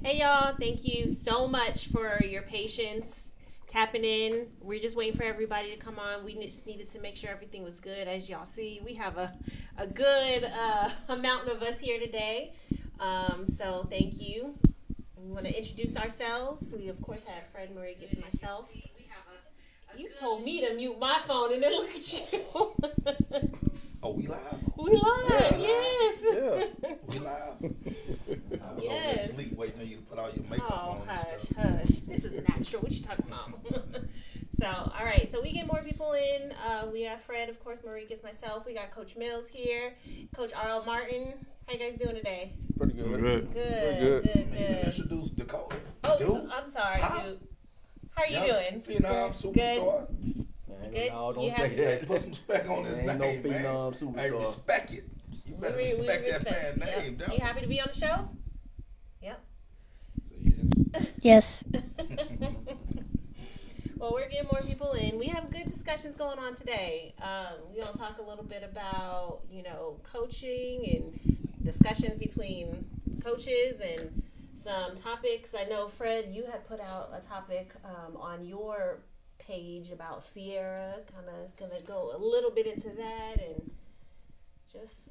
Hey y'all, thank you so much for your patience tapping in. We're just waiting for everybody to come on. We just needed to make sure everything was good. As y'all see, we have a good amount of us here today. So thank you. We want to introduce ourselves. We of course have Fred, Marikis, and myself. You told me to mute my phone and then look at you. Oh, we live? We live, Yeah. yes. Yeah. We live? I was over there asleep waiting on you to put all your makeup on and stuff. Hush. This is natural. What you talking about? So, all right. So we get more people in. We have Fred, of course, Marikis, myself. We got Coach Mills here. Coach R.L. Martin. How you guys doing today? Pretty good. Good. Good. You introduced Dakota. Oh, Dude. I'm sorry, dude. How are you doing? Phenom superstar. Good. No, don't You say have Hey, put some respect on his name, no man. phenom superstar. Hey, respect it. You better respect that man's name, Yep. You happy to be on the show? Yep. Yes. Well, we're getting more people in. We have good discussions going on today. We're going to talk a little bit about, coaching and discussions between coaches and some topics. I know, Fred, you had put out a topic on your page about Ciara. Kind of going to go a little bit into that and just,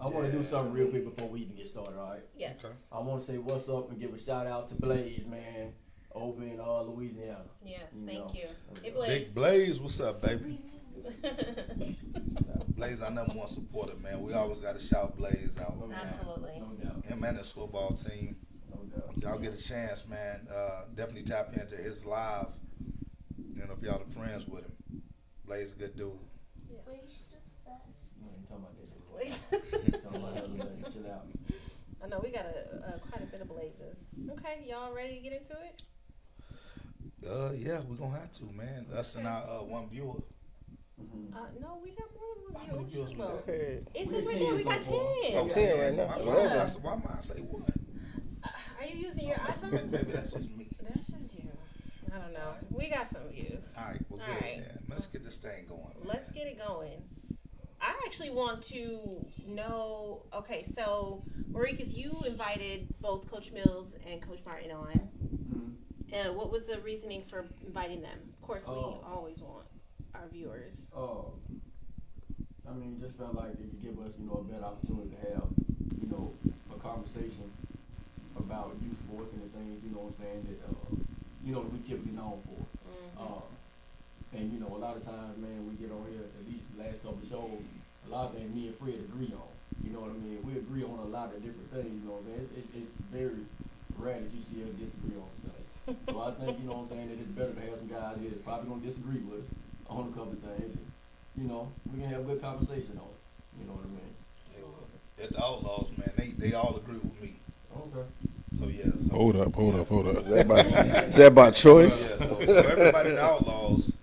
I want to do something real quick before we even get started, all right? yes. Okay. I want to say what's up and give a shout out to Blaze, man, over in Louisiana. Yes, You thank know. you. Hey, Blaze. Big Blaze, what's up, baby? Blaze, our number one supporter, man. We always got to shout Blaze out, man. Absolutely. No doubt. Him and his football team. No doubt. Y'all get a chance, man. Definitely tap into his live. If y'all are friends with him. Blaze a good dude. You ain't talking about that. Talking about that. Chill out. I know we got quite a bit of Blazes. Okay, y'all ready to get into it? Yeah, we're gonna have to, man. Us and our one viewer. No, we got more than How many one viewers viewer. we got? It We says got right there we 10 got so far. 10. Oh, 10 right now. Why am I say one? Are you using your iPhone? Maybe that's just me. That's just you. I don't know. We got some views. All right, well, All good, right. then. Let's get this thing going. Let's get it going. I actually want to know. Okay, so Marikis, you invited both Coach Mills and Coach Martin on. And what was the reasoning for inviting them? Of course, we always want our viewers. I mean, just felt like it could give us, a better opportunity to have, a conversation about youth sports and the things, what I'm saying, that, that we typically known for. And, a lot of times, man, we get on here, at least the last couple of shows, a lot of things me and Fred agree on. You know what I mean? We agree on a lot of different things, what I'm saying? It's very rare that you see us disagree on things. So I think, what I'm saying, that it's better to have some guys here that probably gonna disagree with us on a couple of things. And, we can have a good conversation on it. You know what I mean? Yeah, well, at the Outlaws, man, they all agree with me. Okay. So, yeah. So, Hold up. Is that by choice? Yeah, so everybody in the Outlaws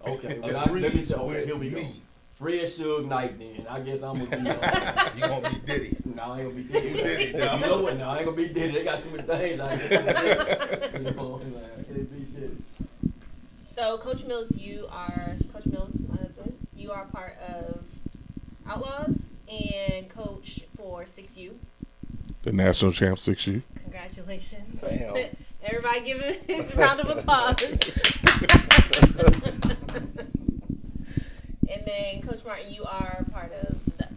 Okay, agrees here we with go. me. Fred Suge Knight then. I guess I'm gonna be You gonna be Diddy. no, I ain't gonna be Diddy. You Diddy, You dog. know what? No, I ain't gonna be Diddy. They got too many things. I ain't gonna be Diddy. I can't be Diddy. So, Coach Mills, Coach Mills, my husband, you are part of Outlaws and coach for 6U. The national champ 6U. Congratulations. Damn. Everybody give him his round of applause. And then, Coach Martin, you are part of the Ducks.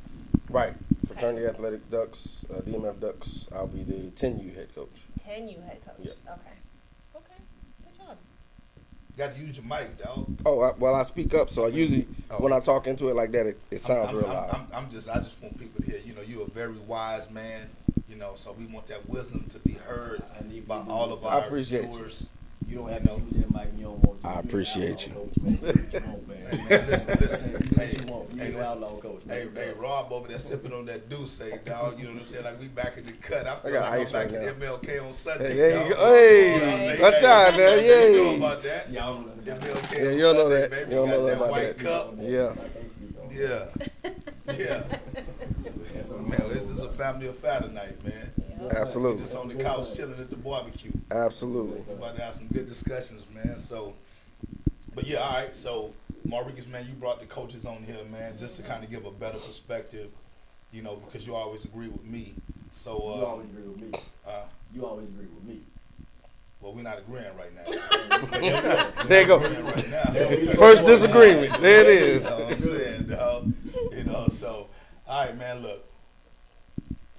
Right. Fraternity Athletic Ducks, DMF Ducks. I'll be the 10U head coach. 10U head coach. Yep. Okay. Good job. You got to use your mic, dog. Oh, I speak up, so I usually, when I talk into it like that, it sounds real loud. I just want people to hear, you're a very wise man, so we want that wisdom to be heard by all of our viewers. You don't have to use that mic. You don't want to. I appreciate you. Coach, man. Do what you want, man. Hey, man, listen. Do what you want. You outlaw coach, man. Hey, Rob over there sipping on that Douce, dog. You know what I'm saying? Like we back in the cut. I feel got like I'm ice back right in now. MLK on Sunday. Hey, there dog. you go. Hey, You know what I'm saying? watch out, man. You know Yay. about that? Y'all don't know that. MLK Yeah, on you don't know Sunday, that. baby. You don't know got that that about white that. cup. Yeah. Yeah. Man, it's just a family affair tonight, man. Absolutely. Just on the couch chilling at the barbecue. Absolutely. We're about to have some good discussions, man. So, but yeah, all right. So, Marikis, man, you brought the coaches on here, man, just to kind of give a better perspective, because you always agree with me. So you always agree with me. You always agree with me. Well, we're not agreeing right now. There you go. Right now. First disagreement. There it is. You know what I'm saying, dog? You know, so, all right, man, look.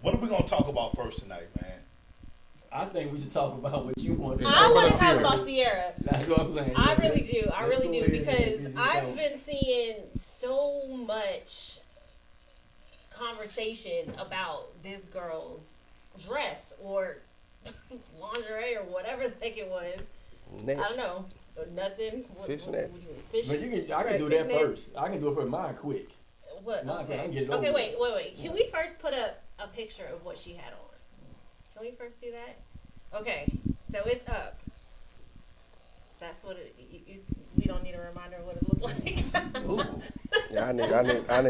What are we going to talk about first tonight, man? I think we should talk about what you want to talk I about. want to talk about Ciara. That's what I'm saying. I really do. I really do. Because Let's I've been seeing so much conversation about this girl's dress or lingerie or whatever the heck it was. Net. I don't know. Nothing. Fishnet. Fish. But I can do that first. I can do it for mine quick. What? Mine, I Okay. can get it Okay. over Wait. Can we first put up a picture of what she had on? Can we first do that? Okay. So it's up. That's what it. We don't need a reminder of what it looked like. Yeah, I need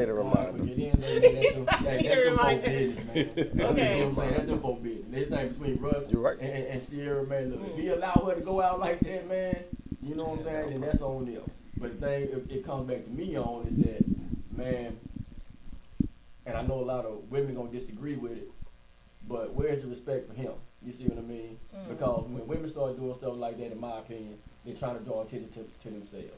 a reminder. That's the folk business, man. Okay. That's the folk business. This thing between Russ You're right. and Ciara, man. Look, if he allow her to go out like that, man, you know what I'm saying, then that's on them. But the thing it comes back to me on is that, man, and I know a lot of women gonna disagree with it, but where's the respect for him? You see what I mean? Because when women start doing stuff like that, in my opinion, they're trying to draw attention to themselves.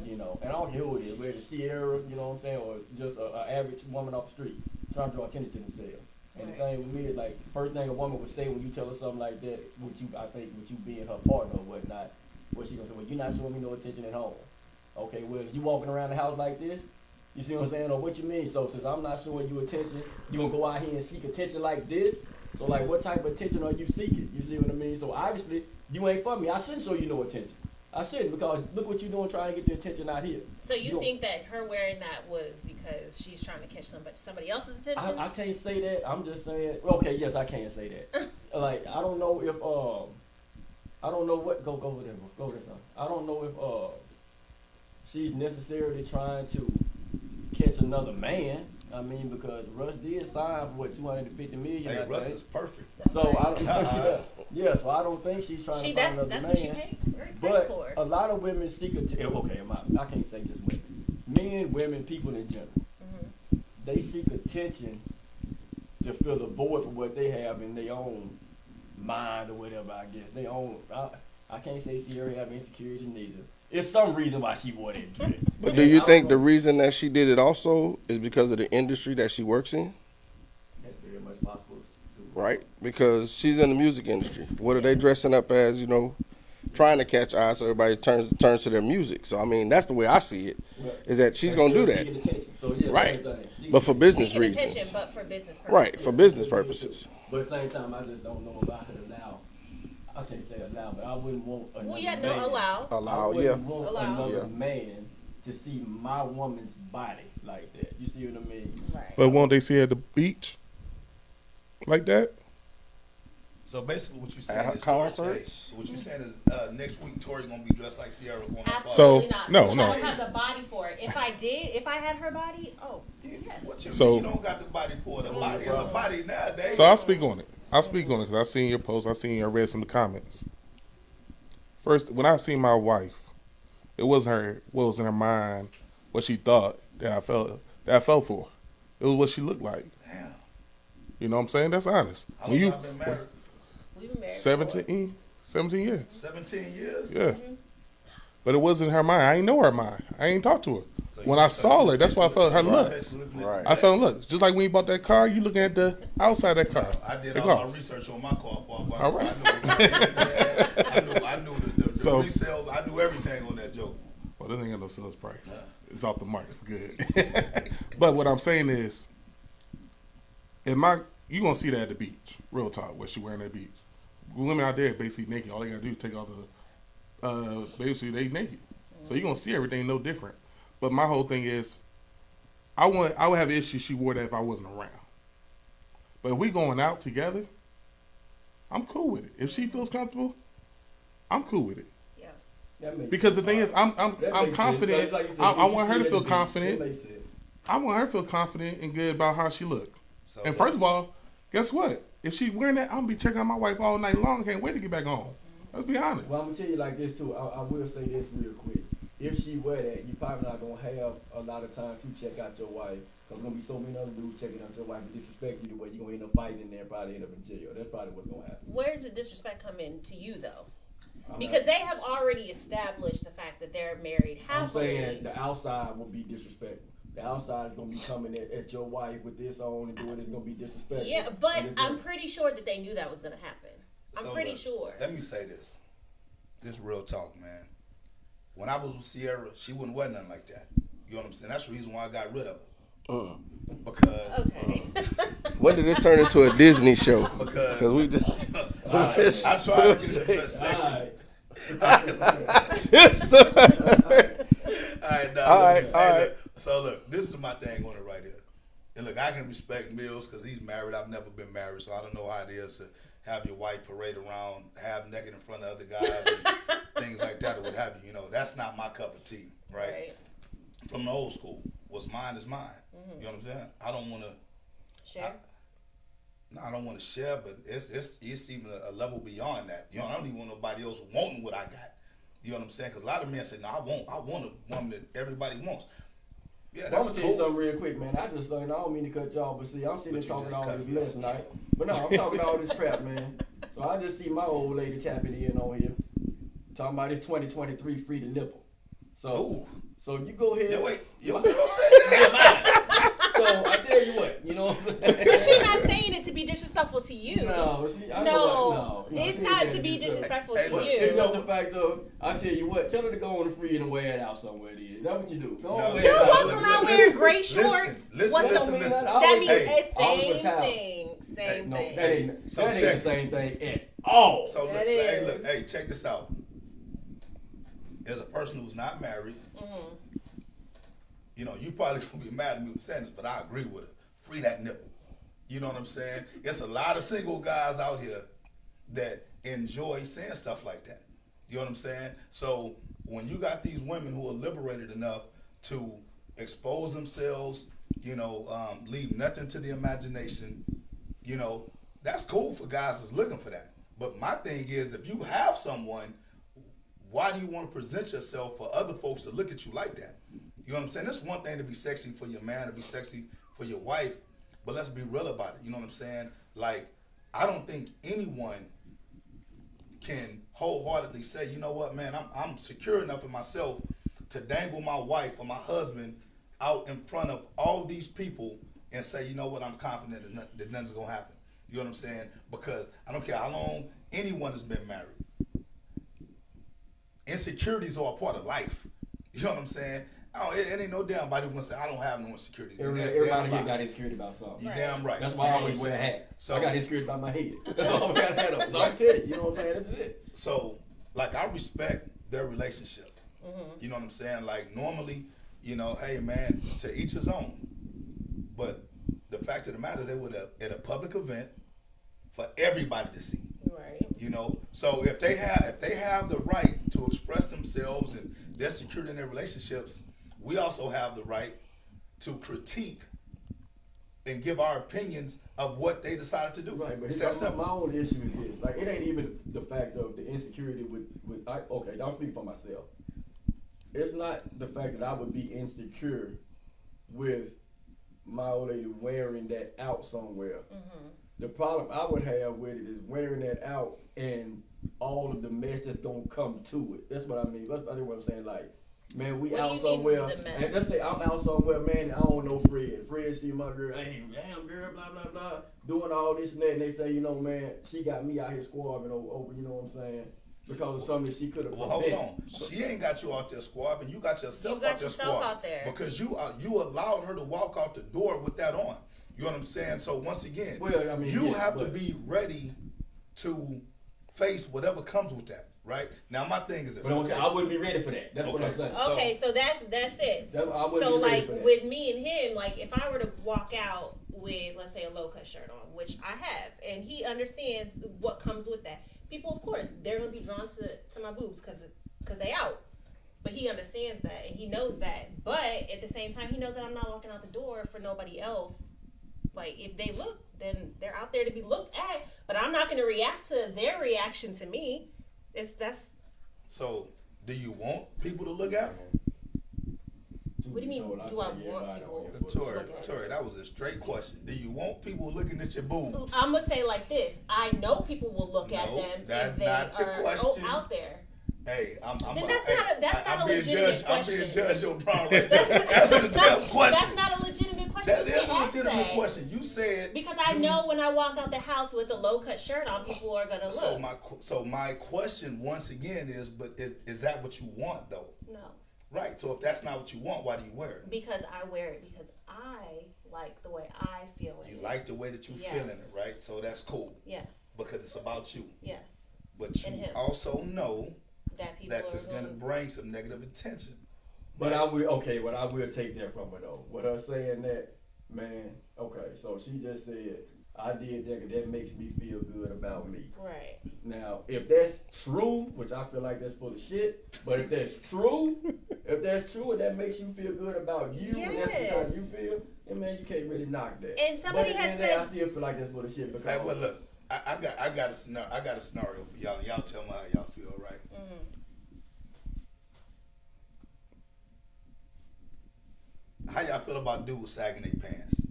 You know, and I don't care who it is, whether it's Ciara, you know what I'm saying, or just an average woman off the street, trying to draw attention to themselves. And the thing with me is, like, first thing a woman would say when you tell her something like that, I think with you being her partner or whatnot, what she gonna say, well, you're not showing me no attention at home. Okay, well, you walking around the house like this, you see what I'm saying, or what you mean? So since I'm not showing you attention, you gonna go out here and seek attention like this? So like, what type of attention are you seeking? You see what I mean? So obviously, you ain't for me. I shouldn't show you no attention. I shouldn't, because look what you're doing trying to get the attention out here. So you think that her wearing that was because she's trying to catch somebody else's attention? I can't say that. I'm just saying. Okay, yes, I can say that. Like, I don't know if I don't know what. Go over there. Go there, son. I don't know if she's necessarily trying to catch another man. I mean, because Russ did sign for what, $250 million. Hey, Russ is perfect. So I don't think she does. Yeah, so I don't think she's trying to find another that's man. what she paid But for. a lot of women seek okay, I can't say just women. Men, women, people in general. They seek attention to fill a void for what they have in their own mind or whatever, I guess. They own. I can't say Ciara have insecurities neither. It's some reason why she wore that dress. But do you think the reason that she did it also is because of the industry that she works in? That's very much possible too. Right? Because she's in the music industry. What are they dressing up as, you know, trying to catch eyes so everybody turns to their music. So, I mean, that's the way I see it, is that she's going to do that. So, yeah, right. But for business reasons. Attention, but for business purposes. Right, for business purposes. But at the same time, I just don't know if I could allow. I can't say allow, but I wouldn't want another man. Allow. Allow, I wouldn't want Allow. another man to see my woman's body like that. You see what I mean? Right. But won't they see at the beach like that? So basically, what you're saying At her is concerts? What you're saying is next week Tori's gonna be dressed like Ciara. Absolutely So, not. no, I no. don't have the body for it. If I had her body, yes. What you So- mean you don't got the body for it? The body is a body nowadays. So I'll speak on it. Because I've seen your post. I've seen I read some of the comments. First, when I seen my wife, it wasn't her. What was in her mind, what she thought that I fell for. It was what she looked like. Damn. You know what I'm saying? That's honest. How When long you have been married? We've been married 17 years. 17 years. Yeah. But it wasn't her mind. I ain't know her mind. I ain't talked to her. So When you I saw her, that's why I felt her Right. looks. Right. I felt her looks. Just like when you bought that car, you looking at the outside of that car. I did The all car. my research on my car before I bought All it. right. I knew the So- resale. I knew everything on that joke. Well, this ain't got no sales price. It's off the market. Good. But what I'm saying is, you gonna see that at the beach. Real talk. What she wearing at the beach. Women out there basically naked. All they gotta do is take all the, basically they naked. So you gonna see everything no different. But my whole thing is, I would have an issue she wore that if I wasn't around. But if we going out together, I'm cool with it. If she feels comfortable, I'm cool with it. Because the thing is, I'm confident. I want her to feel confident. I want her to feel confident and good about how she look. So, And first of all, guess what? If she wearing that, I'm gonna be checking out my wife all night long. Can't wait to get back home. Let's be honest. Well, I'm gonna tell you like this too. I will say this real quick. if she wear that, you probably not gonna have a lot of time to check out your wife. Cause there's gonna be so many other dudes checking out your wife and disrespect you the way you're gonna end up fighting in there and probably end up in jail. That's probably what's gonna happen. Where's the disrespect come in to you though? Because they have already established the fact that they're married happily. I'm saying the outside will be disrespectful. The outside is gonna be coming at your wife with this on and doing it's gonna be disrespectful. Yeah, but I'm pretty sure that they knew that was gonna happen. I'm pretty sure. Let me say this. This real talk, man. When I was with Ciara, she wouldn't wear nothing like that. You know what I'm saying? That's the reason why I got rid of her. Because when did this turn into a Disney show? Because we just I tried to get it sexy. All right. So look, this is my thing on it right here. And look, I can respect Mills because he's married. I've never been married, so I don't know how it is to have your wife parade around half naked in front of other guys and things like that or what have you. You know, that's not my cup of tea, right? From the old school. What's mine is mine. You know what I'm saying? I don't want to share. I don't want to share, but it's even a level beyond that. You know, I don't even want nobody else wanting what I got. You know what I'm saying? Because a lot of men say, "No, I want a woman that everybody wants." Yeah, that's I'm gonna tell you something real quick, man. I don't mean to cut y'all, but see, I'm sitting here talking all this last night. But no, I'm talking all this crap, man. So I just see my old lady tapping in on here, talking about this 2023 free to nipple. So you go ahead. Yeah, wait, you don't say that. So I tell you what, you know what I'm saying? But she's not saying it to be disrespectful to you. No, it's not to be disrespectful to you. It's just the fact of, I tell you what, tell her to go on the free and wear it out somewhere. Then that's what you do. Go on, you walk around wearing gray shorts. Listen. That means it's same thing. Same thing. That ain't the same thing at all. So look, check this out. As a person who's not married, you know, you probably gonna be mad at me for saying this, but I agree with her. Free that nipple. You know what I'm saying? It's a lot of single guys out here that enjoy saying stuff like that. You know what I'm saying? So when you got these women who are liberated enough to expose themselves, you know, leave nothing to the imagination, you know, that's cool for guys that's looking for that. But my thing is, if you have someone, why do you want to present yourself for other folks to look at you like that? You know what I'm saying? It's one thing to be sexy for your man, to be sexy for your wife, but let's be real about it. You know what I'm saying? Like, I don't think anyone can wholeheartedly say, you know what, man, I'm secure enough in myself to dangle my wife or my husband out in front of all these people and say, you know what, I'm confident that nothing's going to happen. You know what I'm saying? Because I don't care how long anyone has been married. Insecurities are a part of life. You know what I'm saying? It ain't no damn body gonna say I don't have no insecurities. Everybody here got insecurity about something. You damn right. That's why I always wear a hat. So I got insecurity about my head. That's all I got a hat on. So I tell you, you know what I'm saying? That's it. So, like, I respect their relationship. You know what I'm saying? Like, normally, you know, hey man, to each his own. But the fact of the matter is, they were at a public event for everybody to see. Right. You know, so if they have the right to express themselves and they're secure in their relationships, we also have the right to critique and give our opinions of what they decided to do. Right, but my own issue is this. Like, it ain't even the fact of the insecurity with okay, I'll speak for myself. It's not the fact that I would be insecure with my old lady wearing that out somewhere. The problem I would have with it is wearing that out and all of the mess that's gonna come to it. That's what I mean. That's what I'm saying. Like, man, we out somewhere. And let's say I'm out somewhere, man, and I don't know Fred. Fred see my girl, hey, damn girl, blah, blah, blah, doing all this and that. And they say, you know, man, she got me out here squabbing over, you know what I'm saying? Because of something she could have hold on. She ain't got you out there squabbing. You got yourself out there squabbing. Because you allowed her to walk out the door with that on. You know what I'm saying? So once again, you have to be ready to face whatever comes with that, right? Now my thing is this. I wouldn't be ready for that. That's what I'm saying. Okay, so that's it. So like with me and him, like if I were to walk out with, let's say, a low cut shirt on, which I have, and he understands what comes with that. People, of course, they're gonna be drawn to my boobs because they out. But he understands that and he knows that. But at the same time, he knows that I'm not walking out the door for nobody else. Like, if they look, then they're out there to be looked at. But I'm not going to react to their reaction to me. So Do you want people to look at them? What do you mean, do I want people to look at Tori, that was a straight question. Do you want people looking at your boobs? I'm gonna say like this. I know people will look at No, them that's if they not the are question. out there. Hey, I'm that's not a legitimate question. I'm being Judge O'Brien right there. That's a damn question. That's not a legitimate question. That You is can't a ask legitimate that. question. You said Because I know when I walk out the house with a low cut shirt on, people are gonna look. So my question once again is, is that what you want though? No. Right. So if that's not what you want, why do you wear it? Because I wear it because I like the way I feel in You it. like the way that you Yes. feel in it, right? So that's cool. Yes. Because it's about you. Yes. But you And him. also know That people that are it's going to bring some negative attention. But I will take that from her though. With her saying that, man, okay, so she just said, I did that 'cause that makes me feel good about me. Right. Now, if that's true, which I feel like that's full of shit, but if that's true and that makes you feel good about you, and that's Yes. how you feel, then man, you can't really knock that. And somebody but had at the end of the day, said- I still feel like that's full of shit because Hey, well, look, I got a scenario for y'all, and y'all tell me how y'all feel, right? How y'all feel about dudes sagging their pants?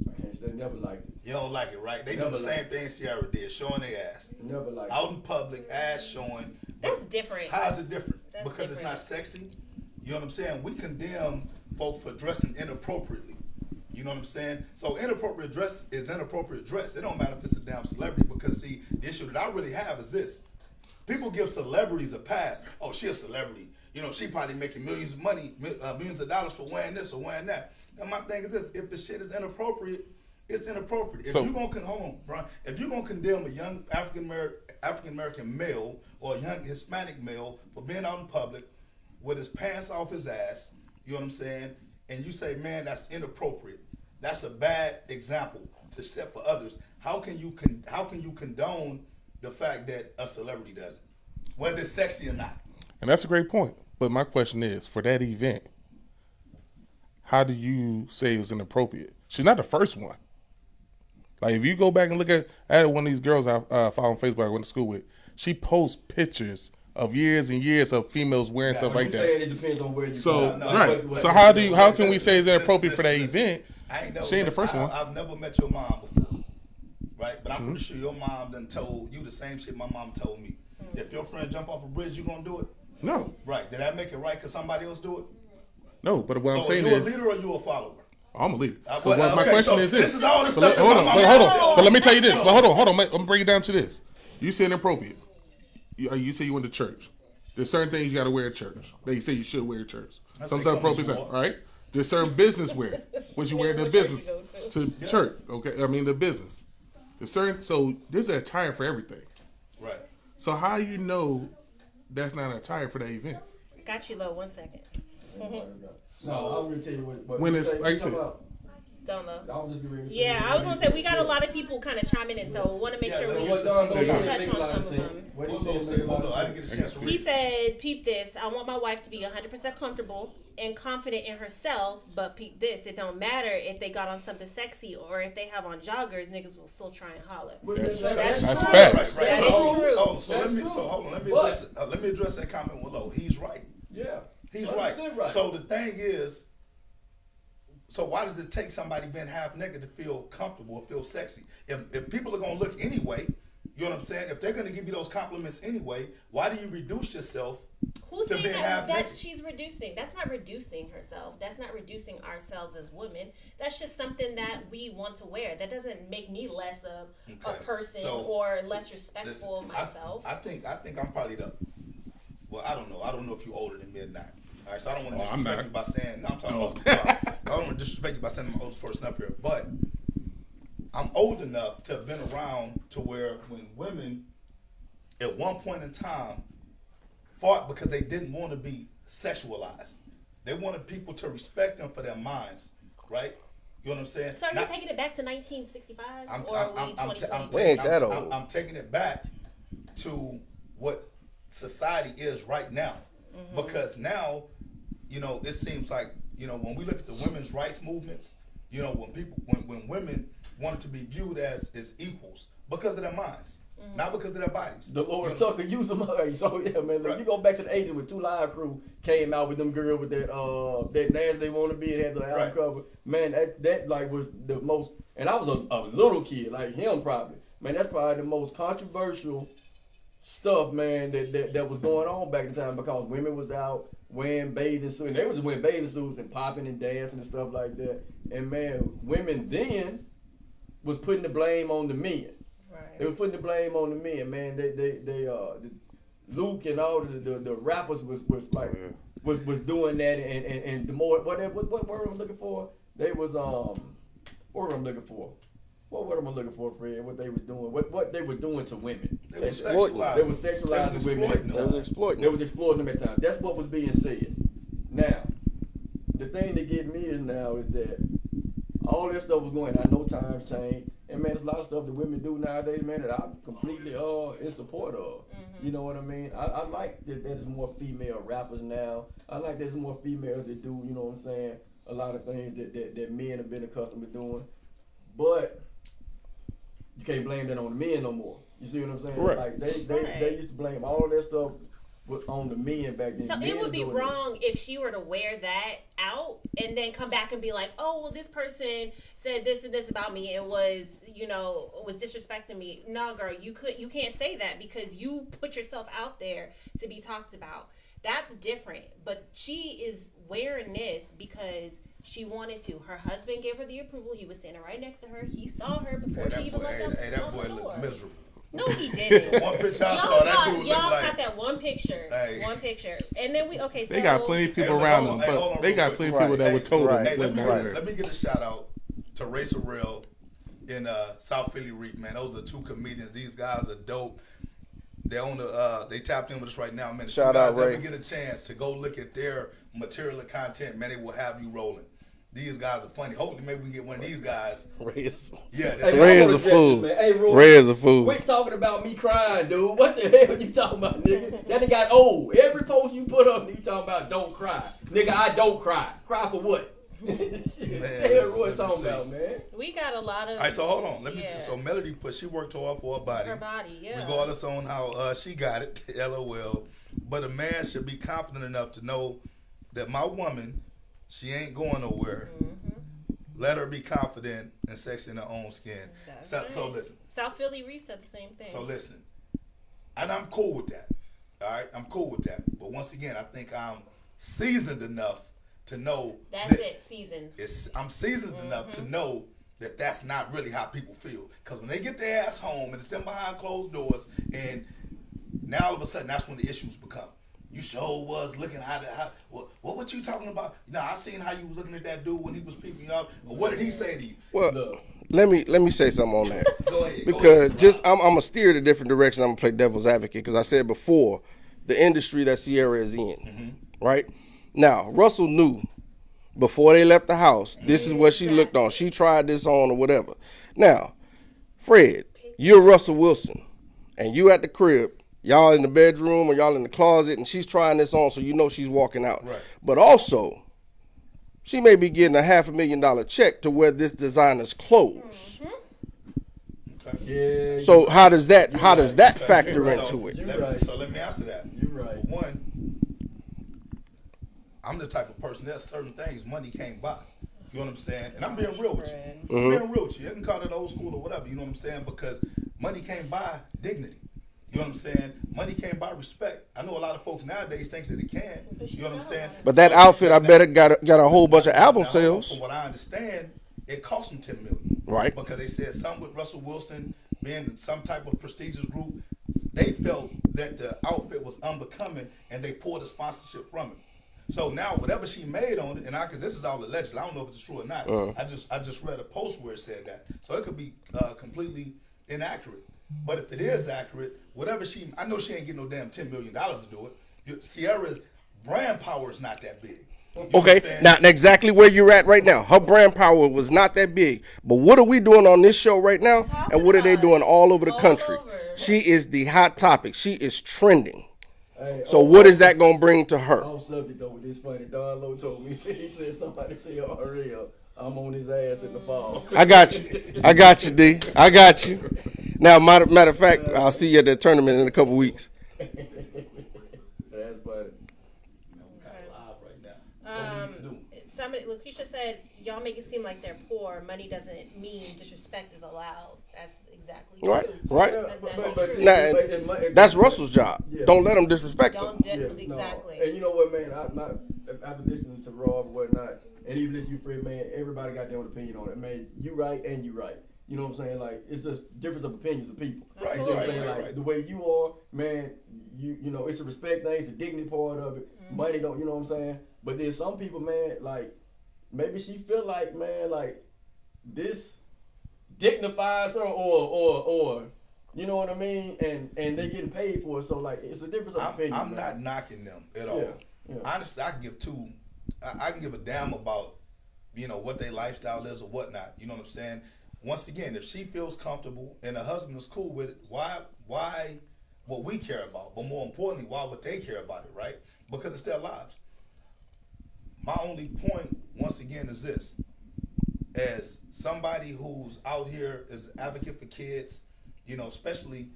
I can't say never liked it. You don't like it, right? They do Never the liked same thing Ciara did, showing their ass. Never liked Out it. in public, ass showing. That's different. How is it different? That's Because it's different. not sexy. You know what I'm saying? We condemn folks for dressing inappropriately. You know what I'm saying? So inappropriate dress is inappropriate dress. It don't matter if it's a damn celebrity, because see, the issue that I really have is this. People give celebrities a pass. Oh, she a celebrity. You know, she probably making millions of money, millions of dollars for wearing this or wearing that. And my thing is this: if the shit is inappropriate, it's inappropriate. If So- you're gonna hold on, Brian. If you're gonna condemn a young African American male or a young Hispanic male for being out in public with his pants off his ass, you know what I'm saying? And you say, man, that's inappropriate. That's a bad example to set for others. How can you condone the fact that a celebrity does it, whether it's sexy or not? And that's a great point. But my question is, for that event, how do you say it was inappropriate? She's not the first one. Like, if you go back and look at one of these girls I follow on Facebook I went to school with, she posts pictures of years and years of females wearing stuff like You that. saying it depends on where you So, go. No, right. What- So what- how can we say it's inappropriate for that Listen, event? I ain't never She ain't the met- first one. I've never met your mom before, right? But I'm pretty sure your mom done told you the same shit my mom told me. If your friend jump off a bridge, you gonna do it? No. Right. Did that make it right because somebody else do it? No, but what I'm So saying are you a is, leader or you a follower? I'm a leader. But, But my okay, question so is this. this is all the But stuff that hold my on, mama but hold told on. me. But let me tell you this. But hold on. I'm gonna break it down to this. You said inappropriate. You say you went to church. There's certain things you got to wear at church. They say you should wear at church. That's Some like stuff come as appropriate, you stuff, are. all right? There's certain business wear, which you wear to What church business, you to go church. Okay, I mean the business. There's certain. So there's an attire for everything. Right. So how you know that's not an attire for that event? Got you low. 1 second. No, I'm gonna tell you what When you it's- say- like I you talking said- about- Don't know. I was just getting ready to say Yeah, what I was you gonna said. say we got a lot of people kind of chiming in, so we want to make Yeah, sure let's we get What to Don some- Don Touch said on make a lot of some of sense. them. What he Hold said on, make a lot hold on. I of didn't get a sense. chance to He read. said, peep this, I want my wife to be 100% comfortable and confident in herself, but peep this, it don't matter if they got on something sexy or if they have on joggers, niggas will still try and holler. That's true. facts. That Right, facts. right. That So, is true. so let me let me address that comment with Lo. He's right. Yeah. He's 100% right. So the thing is, so why does it take somebody being half naked to feel comfortable or feel sexy? If people are gonna look anyway, you know what I'm saying? If they're gonna give you those compliments anyway, why do you reduce yourself Who's to saying being half that naked? she's reducing? That's not reducing herself. That's not reducing ourselves as women. That's just something that we want to wear. That doesn't make me less of a Okay. person So, or less respectful of Listen, myself. I think I'm probably the. Well, I don't know. I don't know if you're older than me or not. All right, so I don't want to Oh, I'm disrespect not. you by saying. No, I'm talking Oh. about. I don't want to disrespect you by saying I'm the oldest person up here, but I'm old enough to have been around to where when women, at one point in time, fought because they didn't want to be sexualized. They wanted people to respect them for their minds, right? You know what I'm saying? So are you Not- taking it back to 1965 I'm, or are we I'm, I'm, 2022? We ain't that old. I'm taking it back to what society is right now, because now, you know, it seems like, you know, when we look at the women's rights movements, you know, when women wanted to be viewed as equals because of their minds, not because of their bodies. Dolores Tucker used them. So yeah, man. Look, you go back to the '80s when 2 Live Crew came out with them girls with that Nasty They Wanna Be and had the album cover. Man, that like was the most. And I was a little kid like him probably. Man, that's probably the most controversial stuff, man, that was going on back in the time because women was out wearing bathing suits. And they was just wearing bathing suits and popping and dancing and stuff like that. And man, women then was putting the blame on the men. Right. They were putting the blame on the men, man. Luke and all the rappers was doing that, and the more what word I'm looking for? They was what word I'm looking for? What word am I looking for, Fred? What they was doing? What they were doing to women? They was sexualizing. They was sexualizing women. They was exploiting. They was exploiting them at the time. That's what was being said. Now, the thing that get me is that all that stuff was going. I know times change, and man, there's a lot of stuff that women do nowadays, man, that I'm completely in support of. You know what I mean? I like that there's more female rappers now. I like there's more females that do, you know what I'm saying, a lot of things that men have been accustomed to doing. But you can't blame that on the men no more. You see what I'm saying? Right. Like they used to blame all of that stuff on the men back then. So Men it would be doing wrong if she were to wear that out and then come back and be like, oh, well, this person said this and this about me and was disrespecting me. No, girl, you can't say that because you put yourself out there to be talked about. That's different. But she is wearing this because she wanted to. Her husband gave her the approval. He was standing right next to her. He saw her before she even left up. That boy looked miserable. No, he didn't. One picture I saw, that dude y'all looked like. got that one picture. One picture. And then so They got plenty of people around them, but they got plenty of people that were told them. Hey, let me get a shout out to Racer Real in South Philly Reek, man. Those are 2 comedians. These guys are dope. They on they tapped in with us right now, man. If Shout you out, guys Ray. ever get a chance to go look at their material and content, man, they will have you rolling. These guys are funny. Hopefully, maybe we get one of these guys. Ray is Yeah, Ray is a fool. Hey, Ray is a fool. Quit talking about me crying, dude. What the hell you talking about, nigga? That nigga got old. Every post you put up, you talking about don't cry. Nigga, I don't cry. Cry for what? Shit. What the hell Roy talking about, man? we got a lot of. All right, so hold on. Let me see. So Melody she worked hard for her body. Her body, yeah. Regardless on how she got it, LOL. But a man should be confident enough to know that my woman, she ain't going nowhere. Let her be confident and sexy in her own skin. So listen. South Philly Reese said the same thing. So listen. And I'm cool with that. All right? I'm cool with that. But once again, I think I'm seasoned enough to know That's it, seasoned. I'm seasoned enough to know that that's not really how people feel. Because when they get their ass home and it's them behind closed doors, and now all of a sudden that's when the issues become. You sure was looking what you talking about? You know, I seen how you was looking at that dude when he was peeping you out. But what did he say to you? Well, let me say something on that. Go ahead. Because I'm gonna steer it a different direction. I'm gonna play devil's advocate because I said before the industry that Ciara is in, right? Now Russell knew before they left the house. This is what she looked on. She tried this on or whatever. Now, Fred, you're Russell Wilson, and you at the crib. Y'all in the bedroom or y'all in the closet, and she's trying this on, so you know she's walking out. Right. But also, she may be getting a $500,000 check to wear this designer's clothes. Okay. Yeah. So how does that factor into it? So let me answer that. You're right. For one, I'm the type of person, there's certain things money can't buy. You know what I'm saying? And I'm being real with you. I'm being real with you. You can call it old school or whatever, you know what I'm saying? Because money can't buy dignity. You know what I'm saying? Money can't buy respect. I know a lot of folks nowadays think that it can. You know what I'm saying? But that outfit, I bet it got a whole bunch of album sales. From what I understand, it cost them $10 million. Right. Because they said something with Russell Wilson being in some type of prestigious group, they felt that the outfit was unbecoming and they pulled the sponsorship from it. So now whatever she made on it, and this is all alleged. I don't know if it's true or not. I just read a post where it said that. So it could be completely inaccurate. But if it is accurate, whatever I know she ain't getting no damn $10 million to do it. Ciara's brand power is not that big. You know Okay, what I'm saying? now exactly where you're at right now. Her brand power was not that big. But what are we doing on this show right now? And what are they doing all over the country? She is the hot topic. She is trending. Hey, So what is that going to bring to her? Off subject though with this funny. Don Lowe told me, he said somebody tell RL I'm on his ass in the fall. I got you, D. I got you. Now, matter of fact, I'll see you at the tournament in a couple weeks. That's funny. Man, we kind of live right now. What we need to do? Somebody, Lakeisha said, y'all make it seem like they're poor. Money doesn't mean disrespect is allowed. That's exactly true. Right. That's true. Now, that's Russell's job. Yeah. Don't let him disrespect him. Exactly. No. And you know what, man? I've been listening to Rob and whatnot, and even listening to Fred, man. Everybody got their own opinion on it, man. You right and you right. You know what I'm saying? Like, it's just difference of opinions of people. Right, You know what I'm saying? right. Like, the way you are, man, you know, it's a respect thing, it's a dignity part of it. Money don't, you know what I'm saying? But then some people, man, like, maybe she feel like, man, like, this dignifies her or you know what I mean? And they getting paid for it. So, like, it's a difference of opinion. I'm not knocking them at all. Yeah. Honestly, I can give a damn about, you know, what their lifestyle is or whatnot. You know what I'm saying? Once again, if she feels comfortable and her husband is cool with it, why what we care about? But more importantly, why would they care about it, right? Because it's their lives. My only point, once again, is this. As somebody who's out here as an advocate for kids, you know, especially,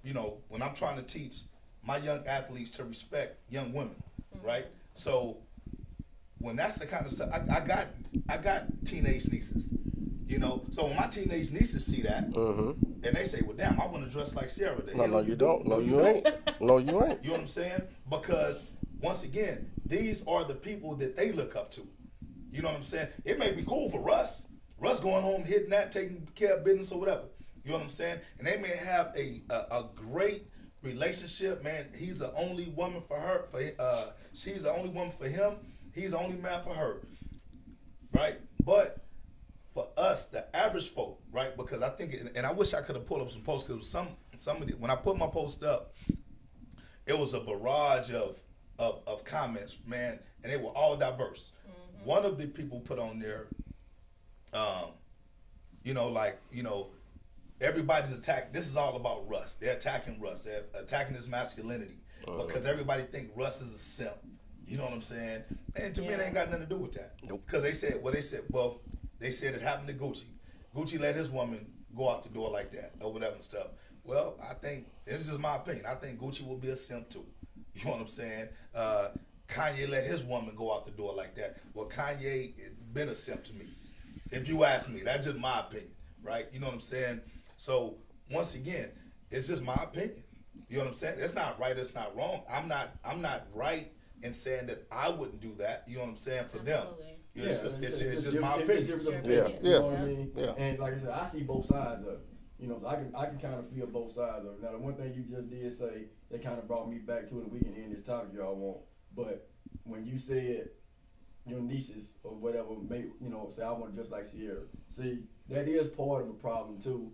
you know, when I'm trying to teach my young athletes to respect young women, right? So when that's the kind of stuff, I got teenage nieces, you know. So when my teenage nieces see that, and they say, "Well, damn, I want to dress like Ciara." No, you don't. No, you ain't. No, you ain't. You know what I'm saying? Because once again, these are the people that they look up to. You know what I'm saying? It may be cool for Russ going home, hitting that, taking care of business or whatever. You know what I'm saying? And they may have a great relationship, man. He's the only woman for her. She's the only woman for him. He's the only man for her, right? But for us, the average folk, right? Because I think, and I wish I could have pulled up some posts. Because somebody, when I put my post up, it was a barrage of comments, man, and they were all diverse. One of the people put on there, you know, like, you know, everybody's attack. This is all about Russ. They're attacking Russ. They're attacking his masculinity because everybody think Russ is a simp. You know what I'm saying? And to me, it ain't got nothing to do with that. Because they said it happened to Gucci. Gucci let his woman go out the door like that or whatever and stuff. Well, I think, this is my opinion, I think Gucci will be a simp too. You know what I'm saying? Kanye let his woman go out the door like that. Well, Kanye been a simp to me. If you ask me, that's just my opinion, right? You know what I'm saying? So, once again, it's just my opinion. You know what I'm saying? It's not right, it's not wrong. I'm not right in saying that I wouldn't do that. You know what I'm saying? For them. It's just my opinion. Yeah. You know what I mean? Yeah. And like I said, I see both sides of it. You know, I can kind of feel both sides of it. Now, the one thing you just did say, that kind of brought me back to it, and we can end this topic y'all want. But when you said your nieces or whatever, may, you know, say I want to dress like Ciara. See, that is part of the problem too,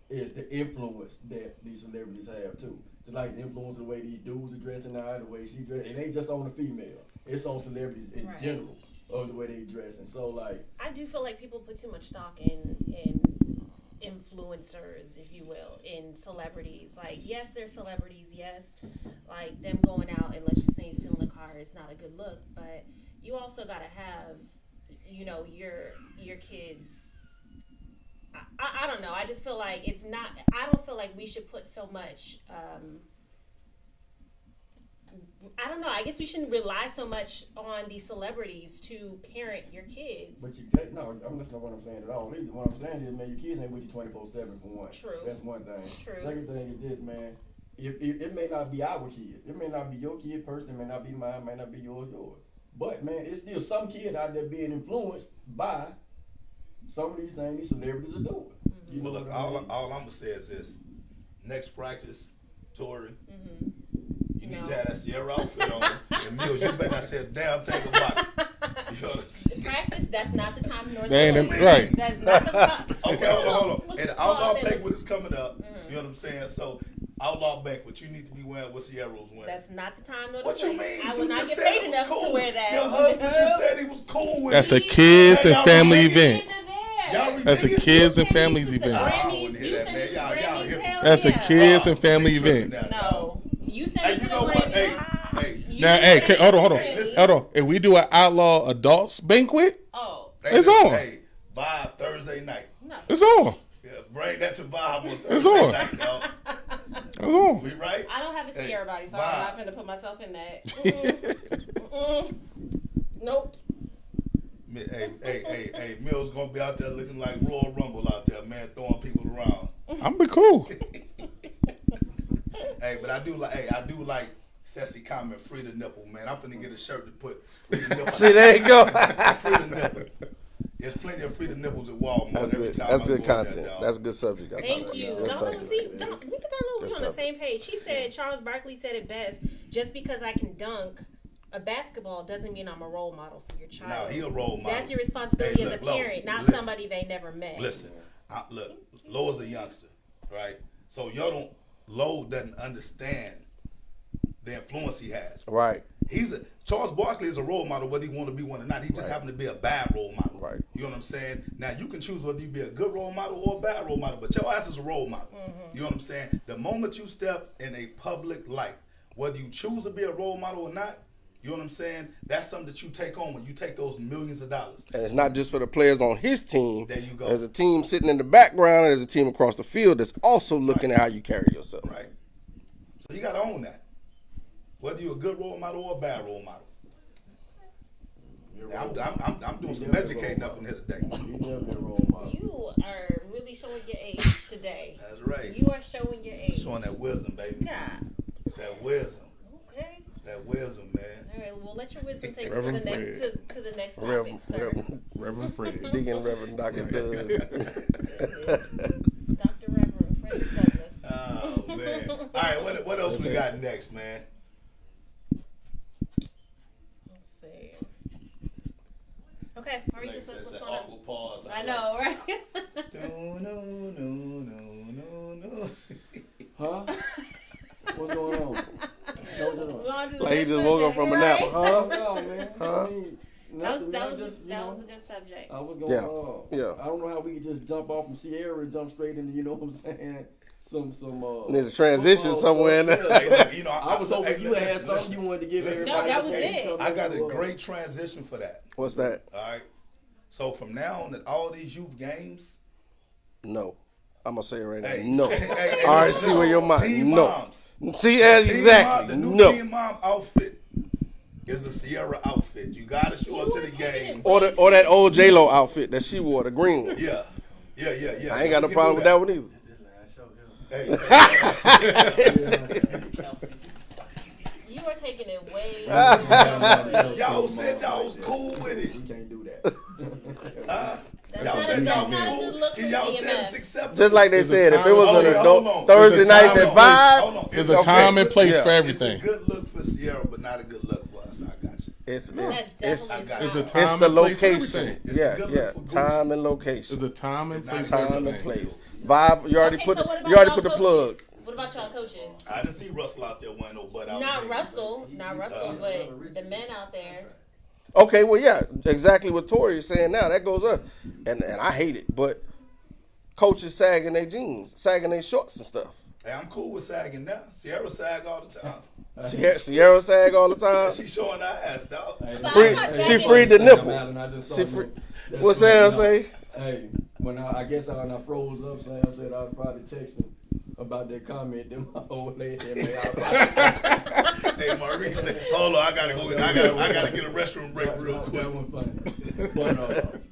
is the influence that these celebrities have too. Just like the influence of the way these dudes are dressing now, the way she dressed. It ain't just on the female. It's on celebrities in general of the way they dress. And so, like, I do feel like people put too much stock in influencers, if you will, in celebrities. Like, yes, they're celebrities. Yes, like them going out and let's just say stealing a car is not a good look. But you also gotta have, you know, your kids. I don't know. I just feel like it's not. I don't feel like we should put so much. I don't know. I guess we shouldn't rely so much on these celebrities to parent your kids. but no, I'm listening to what I'm saying at all. Either what I'm saying is, man, your kids ain't with you 24/7 for one. True. That's one thing. True. Second thing is this, man. It may not be our kids. It may not be your kid personally. It may not be mine. It may not be yours. But man, it's still some kid out there being influenced by some of these things these celebrities are doing. You know Well, look, what I mean? all I'm gonna say is this: next practice, Tori, you need No. to have that Ciara outfit on. And Mills, you better not say a damn thing about it. You know what I'm saying? Practice. That's not the time nor the They ain't place. right. That's not the time. Okay, hold on. And the Outlaw Well, Banquet is coming up. You know what I'm saying? So, Outlaw Banquet, you need to be wearing what Ciara was wearing. That's not the time nor the What place. you mean? I will You not just get said paid it was enough cool. to wear that. Your husband just said he was cool with That's it. a kids and Y'all family remember event. Y'all That's a ridiculous. kids and families event. I wouldn't hear that, man. Y'all hear me. That's a kids and family They tripping event. now. No, you said Hey, it to you the know what? Grammys. Hey. You Now, said hey, it hold to on. the Grammys. Hold on. If we do an outlaw adults banquet, Oh Hey, It's listen, on. Hey, vibe Thursday night. no. it's on. Yeah, Bring that to Bob on It's Thursday on. night, dog. That's all. We right? I don't have a Ciara body, so Bob. I'm not finna put myself in that. Nope. Hey, Mill's gonna be out there looking like Royal Rumble out there, man, throwing people around. I'm be cool. Hey, but I do like Sassy comment, free the nipple, man. I'm finna get a shirt to put free the nipple. See, there you go. Free the nipple. There's plenty of free the nipples at Walmart. That's every good. time That's I good go in there, content. dog. That's a good subject. Thank you. Good Don't subject. see. Don't, we get that little. Good We on the subject. same page. He said Charles Barkley said it best. Just because I can dunk a basketball doesn't mean I'm a role model for your child. Now he a role model. That's your responsibility Hey, as a look, Lo, parent, not listen. somebody they never met. Listen, look, Lo's a youngster, right? So Lo doesn't understand the influence he has. Right. Charles Barkley is a role model, whether he want to be one or not. He just happened to be a bad role model. Right. You know what I'm saying? Now you can choose whether you be a good role model or a bad role model, but your ass is a role model. You know what I'm saying? The moment you step in a public light, whether you choose to be a role model or not, you know what I'm saying? That's something that you take on when you take those millions of dollars. And it's not just for the players on his team. There you go. There's a team sitting in the background. There's a team across the field that's also looking at how you carry yourself. Right. So you got to own that. Whether you're a good role model or a bad role model. I'm doing some educating up in here today. You never been a role model. You are really showing your age today. That's right. You are showing your age. Showing that wisdom, baby. God. That wisdom. Okay. That wisdom, man. All right. Well, let your wisdom take us Reverend to the next topic, sir. Reverend Fred. Deacon Reverend Dr. Doug. Dr. Reverend Frederick Douglass. Oh, man. All right, what else we got next, man? Let's see. Okay. Are you Like just says what's that going on? awkward pause. I know, right? No. Huh? What's going on? Like he just woke up from a nap. Oh, Huh? no, man. Huh? I mean, That nothing, was just, you that know, was a good subject. I was going, Yeah. I don't know how we could just jump off from Ciara and jump straight into, you know what I'm saying? Need a transition football somewhere in stuff. there. Hey, look, you know, I was hoping you had listen, something you wanted to give listen. everybody. No, that was Hey, it. I got a great transition for that. What's that? All right. So from now on, at all these youth games, No. I'm going to say it right now. hey, No. hey, All right, listen, see where your mind. Team No. moms. See, Team exactly. Mom, the new No. Team Mom outfit is a Ciara outfit. You got to show up to the game. Or that old J-Lo outfit that she wore, the green one. Yeah. I ain't got no You can problem do with that one either. Hey, You are taking it way. y'all said y'all was cool with it. You can't do that. That's Y'all not said a- y'all that's not a was good cool. look for Y'all said DMF. it's acceptable. Just like they said, if it was Hold an on, adult hold on. Thursday There's a nights time at and place. 5, Hold on. There's a time and place Yeah. for It's a everything. good look for Ciara, but not a good look for us. I got you. it's That it's definitely got There's it. a it's time the and place for location. everything. It's a Yeah, good yeah. look for Gucci. Time and location. There's a time and place for Time and everything. place. Vibe. You already Okay, put so what about you already y'all put the coaches? plug. What about y'all coaches? I didn't see Russell out there wearing no butt out. Not Russell, but the men out there. Okay, well, yeah, exactly what Tori is saying now. That goes up, and I hate it, but coaches sagging their jeans, sagging their shorts and stuff. Hey, I'm cool with sagging now. Ciara sag all the time. Sierra sag all the time. She showing her ass, dog. She freed the nipple. She free. What Sam say? Hey, when I guess when I froze up, Sam said I was probably texting about that comment that my old lady had made. Hey, Maurice, said, hold on, I gotta go. I gotta get a restroom break real quick. That was funny.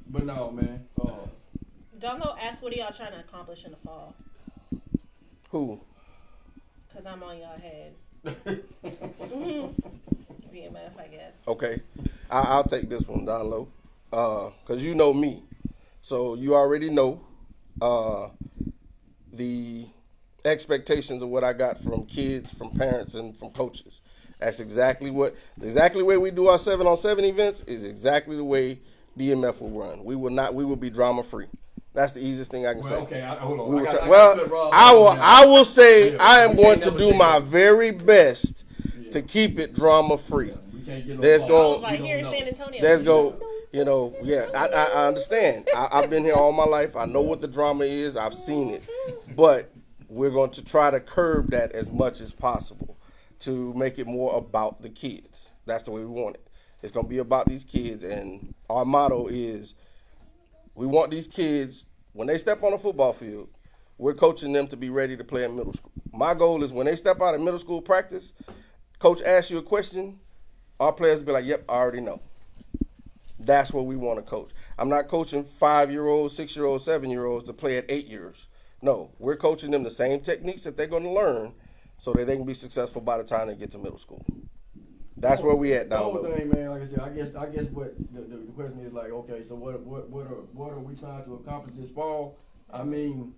But no, man. Dongo asked, what are y'all trying to accomplish in the fall? Who? Because I'm on y'all head. DMF, I guess. Okay, I'll take this one down low, cause you know me, so you already know the expectations of what I got from kids, from parents, and from coaches. That's exactly the way we do our 7-on-7 events is exactly the way DMF will run. We will be drama free. That's the easiest thing I can say. Okay, hold on. We will I try- gotta put Rob I will. on now. I will say I am We going can't to never do say my that. very best to keep it drama free. We can't get no There's fault. I going- was like, You here in don't San know. Antonio. There's go. You know, yeah. I understand. I've been here all my life. I know what the drama is. I've seen it, but we're going to try to curb that as much as possible to make it more about the kids. That's the way we want it. It's going to be about these kids, and our motto is we want these kids, when they step on a football field, we're coaching them to be ready to play in middle school. My goal is when they step out of middle school practice, coach asks you a question, our players will be like, yep, I already know. That's what we want to coach. I'm not coaching 5-year-olds, 6-year-olds, 7-year-olds to play at 8 years. No, we're coaching them the same techniques that they're going to learn so that they can be successful by the time they get to middle school. That's where we at The down whole low. thing, man, like I said, I guess what the question is like, okay, so what are we trying to accomplish this fall? I mean,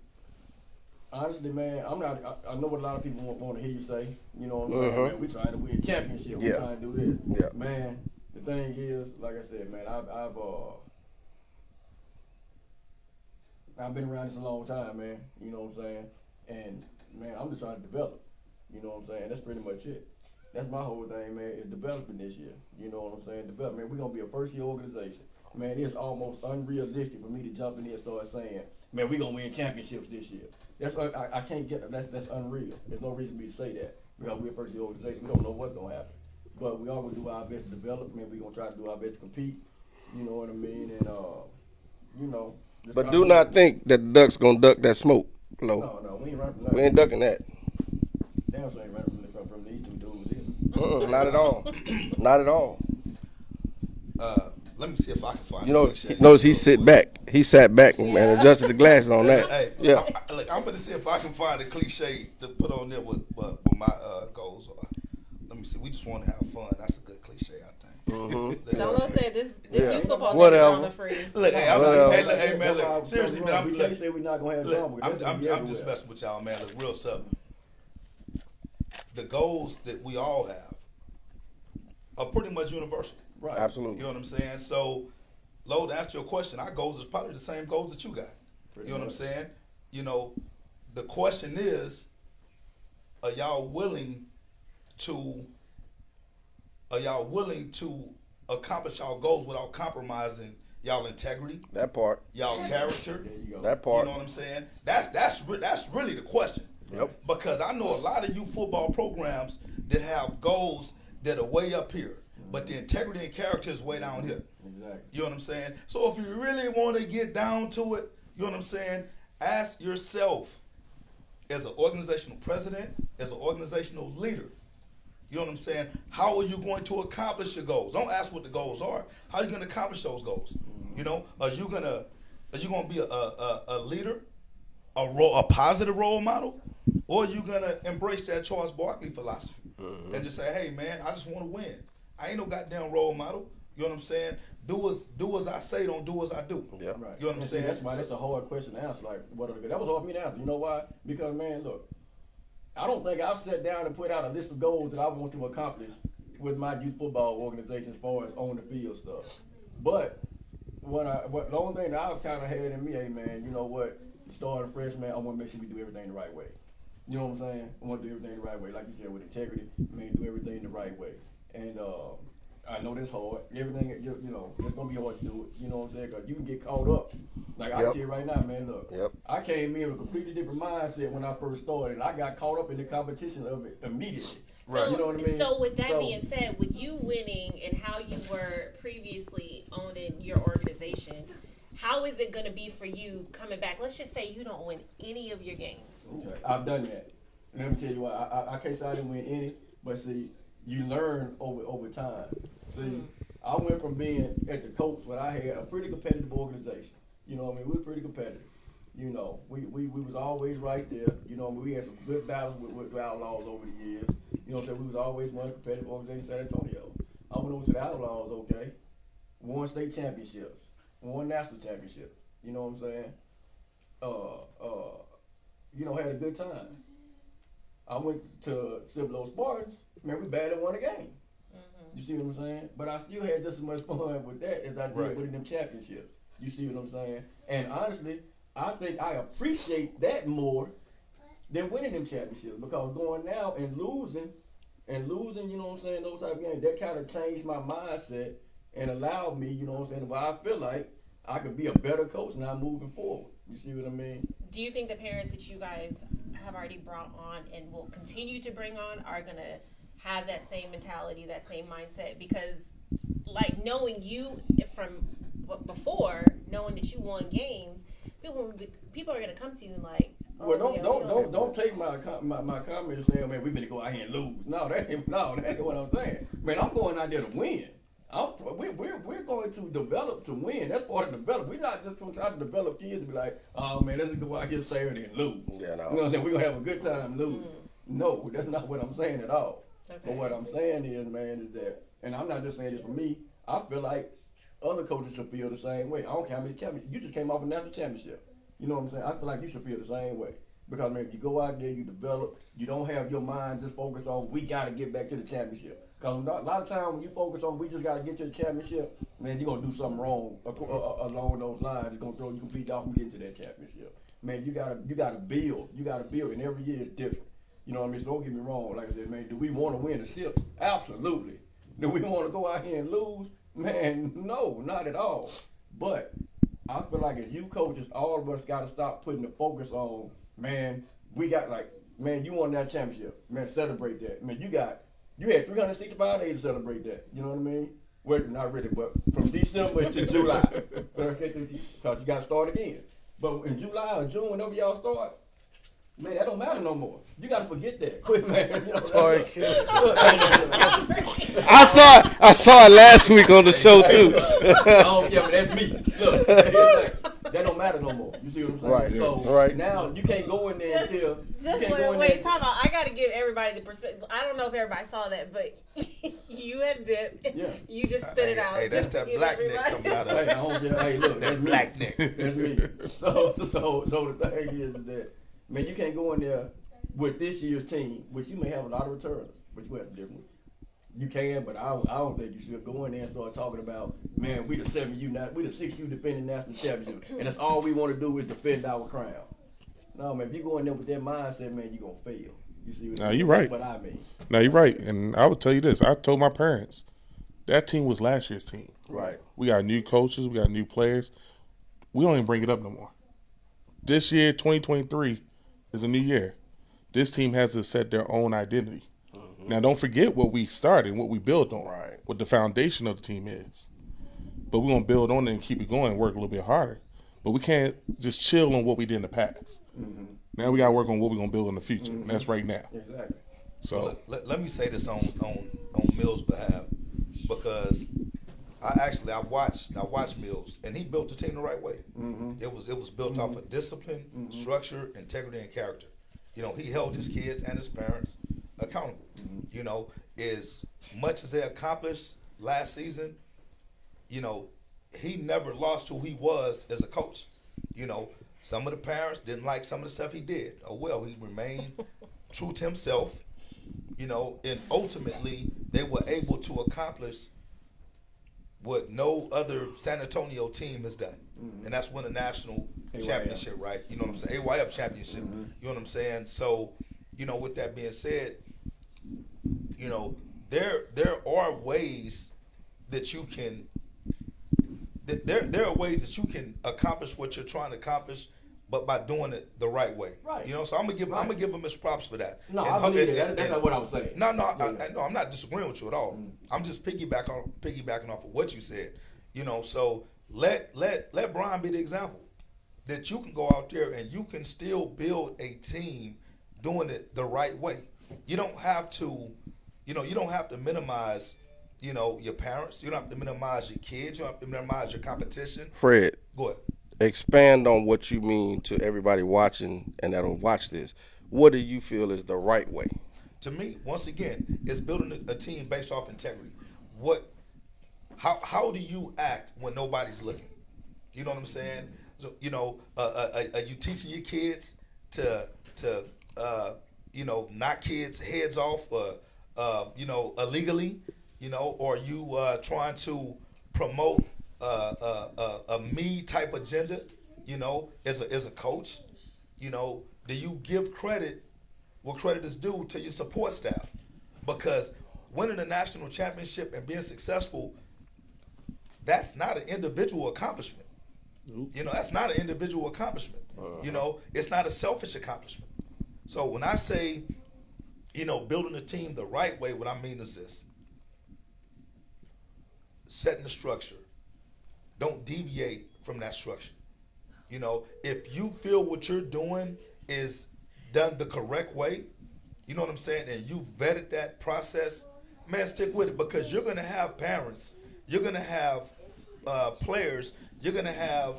honestly, man, I know what a lot of people want to hear you say. You know what I'm saying? Man, we trying to win championship. We Yeah. trying to do this. Yeah. Man, the thing is, like I said, man, I've been around this a long time, man. You know what I'm saying? And man, I'm just trying to develop. You know what I'm saying? That's pretty much it. That's my whole thing, man, is developing this year. You know what I'm saying? Development. We're gonna be a first year organization. Man, it's almost unrealistic for me to jump in here and start saying, man, we're gonna win championships this year. That's I can't get that's unreal. There's no reason for me to say that because we're a first year organization. We don't know what's gonna happen. But we are gonna do our best to develop, man. We're gonna try to do our best to compete. You know what I mean? And you know. But do not think that the Ducks going to duck that smoke, Lo. No, we ain't running from nothing. We ain't ducking that. Damn sure ain't running from these two dudes here. Not at all. Not at all. Let me see if I can find. You know, a cliche. notice he sit back. He sat back and adjusted the glasses on that. Hey, Yeah. I'm gonna see if I can find a cliche to put on there with my goals are. Let me see. We just want to have fun. That's a good cliche, I think. Dolo said this Yeah. youth football Whatever. game is on the free. Look, hey, hey, man, look, seriously, man, we can't say we're not gonna have drama. I'm just messing with y'all, man. Look, real stuff. The goals that we all have are pretty much universal. Right. Absolutely. You know what I'm saying? So, Lo, to answer your question, our goals is probably the same goals that you got. Pretty You know what I'm much. saying? You know, the question is, are y'all willing to accomplish y'all goals without compromising y'all integrity, That part. y'all character? There you go. That part. You know what I'm saying? That's really the question. Yep. Because I know a lot of you football programs that have goals that are way up here, but the integrity and character is way down here. Exactly. You know what I'm saying? So if you really want to get down to it, you know what I'm saying? Ask yourself, as an organizational president, as an organizational leader, you know what I'm saying? How are you going to accomplish your goals? Don't ask what the goals are. How are you going to accomplish those goals? You know, are you gonna be a leader, a positive role model, or are you gonna embrace that Charles Barkley philosophy and just say, hey man, I just want to win. I ain't no goddamn role model. You know what I'm saying? Do as I say, don't do as I do. Yeah. Right. You know what I'm And see, saying? that's why that's a hard question to answer. Like, that was hard for me to answer. You know why? Because, man, look, I don't think I've sat down and put out a list of goals that I want to accomplish with my youth football organization as far as on the field stuff. But the only thing that I've kind of had in me, hey man, you know what? Starting freshman, I want to make sure we do everything the right way. You know what I'm saying? I want to do everything the right way, like you said, with integrity. Man, do everything the right way. And I know that's hard. Everything, you know, it's gonna be hard to do it. You know what I'm saying? Cause you can get caught up. Like I Yep. tell you right now, man. Look, Yep. I came in with a completely different mindset when I first started. I got caught up in the competition of it immediately. Right. You know what I mean? So with that So- being said, with you winning and how you were previously owning your organization, how is it going to be for you coming back? Let's just say you don't win any of your games. Okay, I've done that. Let me tell you what, I can't say I didn't win any, but see, you learn over time. See, I went from being at the Colts when I had a pretty competitive organization. You know what I mean? We were pretty competitive. You know, we was always right there. You know, we had some good battles with Outlaws over the years. You know what I'm saying? We was always one competitive organization in San Antonio. I went over to the Outlaws, okay, won state championships, won national championships. You know what I'm saying? You know, had a good time. I went to Cibolo Spartans. Man, we barely won a game. You see what I'm saying? But I still had just as much fun with that as I did Right. winning them championships. You see what I'm saying? And honestly, I think I appreciate that more than winning them championships, because going now and losing, you know what I'm saying, those type of games, that kind of changed my mindset and allowed me, you know what I'm saying, where I feel like I could be a better coach now moving forward. You see what I mean? Do you think the parents that you guys have already brought on and will continue to bring on are going to have that same mentality, that same mindset? Because, like, knowing you from before, knowing that you won games, people are going to come to you and like, Well, Oh, yeah, we don't. don't take my comments saying, man, we finna go out here and lose. No, that ain't what I'm saying. Man, I'm going out there to win. We're going to develop to win. That's part of develop. We're not just going to try to develop kids to be like, oh man, let's go out here Saturday and lose. Yeah, no. You know what I'm saying? We're gonna have a good time losing. No, that's not what I'm saying at all. Okay. But what I'm saying is, man, is that, and I'm not just saying this for me. I feel like other coaches should feel the same way. I don't care how many championships. You just came off a national championship. You know what I'm saying? I feel like you should feel the same way. Because, man, if you go out there, you develop, you don't have your mind just focused on, we got to get back to the championship. Because a lot of times when you focus on, we just got to get to the championship, man, you're going to do something wrong along those lines. It's going to throw you completely off from getting to that championship. Man, you gotta build. You got to build, and every year is different. You know what I mean? So don't get me wrong. Like I said, man, do we want to win a ship? Absolutely. Do we want to go out here and lose? Man, no, not at all. But I feel like as you coaches, all of us got to stop putting the focus on, man, we got man, you won that championship. Man, celebrate that. Man, you had 365 days to celebrate that. You know what I mean? Well, not really, but from December to July. Because you got to start again. But in July or June, whenever y'all start, man, that don't matter no more. You got to forget that. Quit, man. You know, I saw it last week on the show too. I don't care, but that's me. Look, that don't matter no more. You see what I'm saying? Right. So Right. now you can't go in there until Wait, time out. I got to give everybody the perspective. I don't know if everybody saw that, but you had dipped. Yeah. You just spit it out. Hey, that's that Give black neck everybody- coming out of Hey, I it. don't care. Hey, look, that's That me. black neck. That's me. So the thing is that, man, you can't go in there with this year's team, which you may have a lot of returners, but you have some different. You can, but I don't think you should go in there and start talking about, man, we the 7U, we the 6U defending national championship, and that's all we want to do is defend our crown. No, man, if you go in there with that mindset, man, you're gonna fail. You see what No, you're right. That's what I mean. No, you're right. And I would tell you this. I told my parents, that team was last year's team. Right. We got new coaches. We got new players. We don't even bring it up no more. This year, 2023, is a new year. This team has to set their own identity. Now, don't forget what we started, what we built on, Right. what the foundation of the team is. But we're going to build on it and keep it going and work a little bit harder. But we can't just chill on what we did in the past. Now we got to work on what we're going to build in the future. And that's right now. Exactly. So, Let me say this on Mills' behalf, because I watched Mills, and he built the team the right way. It was built off of discipline, structure, integrity, and character. You know, he held his kids and his parents accountable. You know, as much as they accomplished last season, you know, he never lost who he was as a coach. You know, some of the parents didn't like some of the stuff he did. Oh well, he remained true to himself. You know, and ultimately they were able to accomplish what no other San Antonio team has done, and that's win a national championship, right? You know what I'm saying? AYF championship. You know what I'm saying? So, you know, with that being said, you know, there are ways that you can there are ways that you can accomplish what you're trying to accomplish, but by doing it the right way. Right. You know, so I'm gonna give him his props for that. No, And I believe that. That's not what I was saying. no, I'm not disagreeing with you at all. I'm just piggybacking off of what you said. You know, so let Brian be the example that you can go out there and you can still build a team doing it the right way. You don't have to, you don't have to minimize, your parents. You don't have to minimize your kids. You don't have to minimize your competition. Fred, Go ahead. expand on what you mean to everybody watching and that'll watch this. What do you feel is the right way? To me, once again, it's building a team based off integrity. How do you act when nobody's looking? You know what I'm saying? So, are you teaching your kids to knock kids' heads off, illegally, or are you trying to promote a me type agenda, as a coach? Do you give credit where credit is due to your support staff? Because winning a national championship and being successful, that's not an individual accomplishment. That's not an individual accomplishment. It's not a selfish accomplishment. So when I say, building a team the right way, what I mean is this: setting the structure. Don't deviate from that structure. If you feel what you're doing is done the correct way, you know what I'm saying, and you vetted that process, man, stick with it, because you're going to have parents, you're going to have players, you're going to have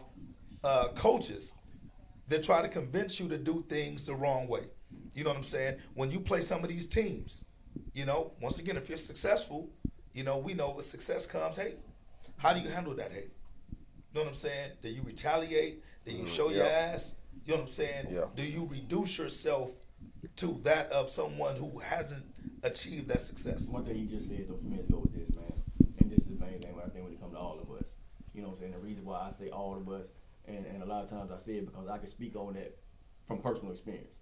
coaches that try to convince you to do things the wrong way. You know what I'm saying? When you play some of these teams, you know, once again, if you're successful, you know, we know with success comes hate. How do you handle that hate? You know what I'm saying? Do you retaliate? Do you show your ass? You know what I'm saying? Yeah. Do you reduce yourself to that of someone who hasn't achieved that success? One thing you just said, though, for me, let's go with this, man. And this is the main thing I think when it comes to all of us. You know what I'm saying? The reason why I say all of us, and a lot of times I say it because I can speak on that from personal experience,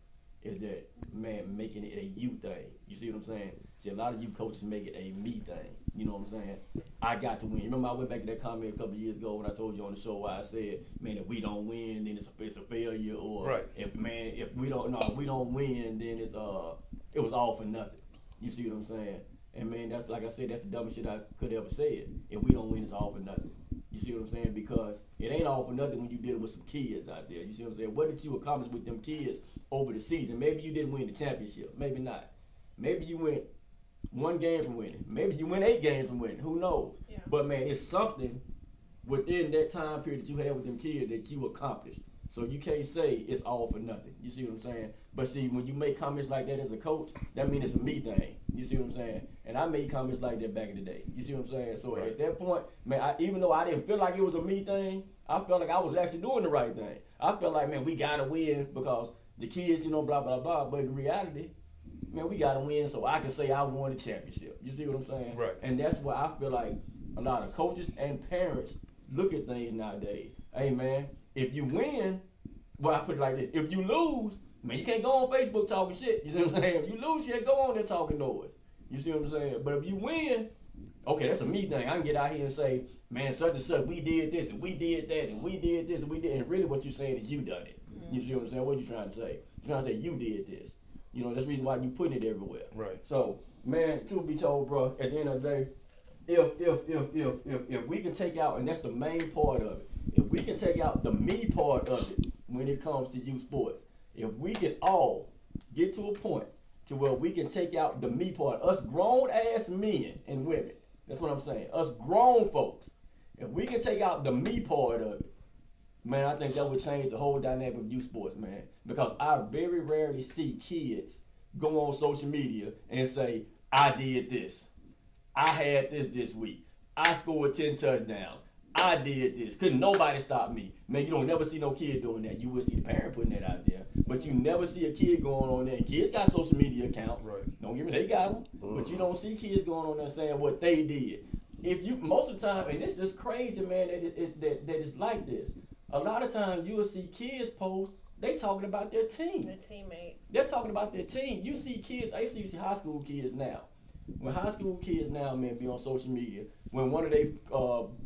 is that, man, making it a you thing. You see what I'm saying? See, a lot of you coaches make it a me thing. You know what I'm saying? I got to win. Remember I went back to that comment a couple of years ago when I told you on the show why I said, man, if we don't win, then it's a failure, or right. if we don't win, then it was all for nothing. You see what I'm saying? And man, that's, like I said, that's the dumbest shit I could ever say. If we don't win, it's all for nothing. You see what I'm saying? Because it ain't all for nothing when you dealing with some kids out there. You see what I'm saying? What did you accomplish with them kids over the season? Maybe you didn't win the championship. Maybe not. Maybe you went 1 game from winning. Maybe you went 8 games from winning. Who knows? Yeah. But man, it's something within that time period that you had with them kids that you accomplished. So you can't say it's all for nothing. You see what I'm saying? But see, when you make comments like that as a coach, that means it's a me thing. You see what I'm saying? And I made comments like that back in the day. You see what I'm saying? So at that point, man, even though I didn't feel like it was a me thing, I felt like I was actually doing the right thing. I felt like, man, we gotta win because the kids, you know, blah, blah, blah. But in reality, man, we gotta win so I can say I won the championship. You see what I'm saying? Right. And that's why I feel like a lot of coaches and parents look at things nowadays. Hey, man, if you win, well, I put it like this. If you lose, man, you can't go on Facebook talking shit. You see what I'm saying? If you lose, you can't go on there talking noise. You see what I'm saying? But if you win, okay, that's a me thing. I can get out here and say, man, such and such, we did this and we did that and we did this and we did. And really what you're saying is you done it. Mm-hmm. You see what I'm saying? What are you trying to say? You're trying to say you did this. You know, that's the reason why you putting it everywhere. Right. So, man, truth be told, bro, at the end of the day, if we can take out, and that's the main part of it, if we can take out the me part of it when it comes to youth sports, if we can all get to a point to where we can take out the me part, us grown ass men and women, that's what I'm saying, us grown folks, if we can take out the me part of it, man, I think that would change the whole dynamic of youth sports, man. Because I very rarely see kids go on social media and say, I did this. I had this week. I scored 10 touchdowns. I did this. Couldn't nobody stop me. Man, you don't never see no kid doing that. You will see the parent putting that out there. But you never see a kid going on there. And kids got social media accounts. Right. Don't get me, they got them. Mm-hmm. But you don't see kids going on there saying what they did. If you, most of the time, and it's just crazy, man, that it's like this. A lot of times you will see kids post, they talking about their team. Their teammates. They're talking about their team. You see kids, I used to see high school kids now. When high school kids now, man, be on social media, when one of their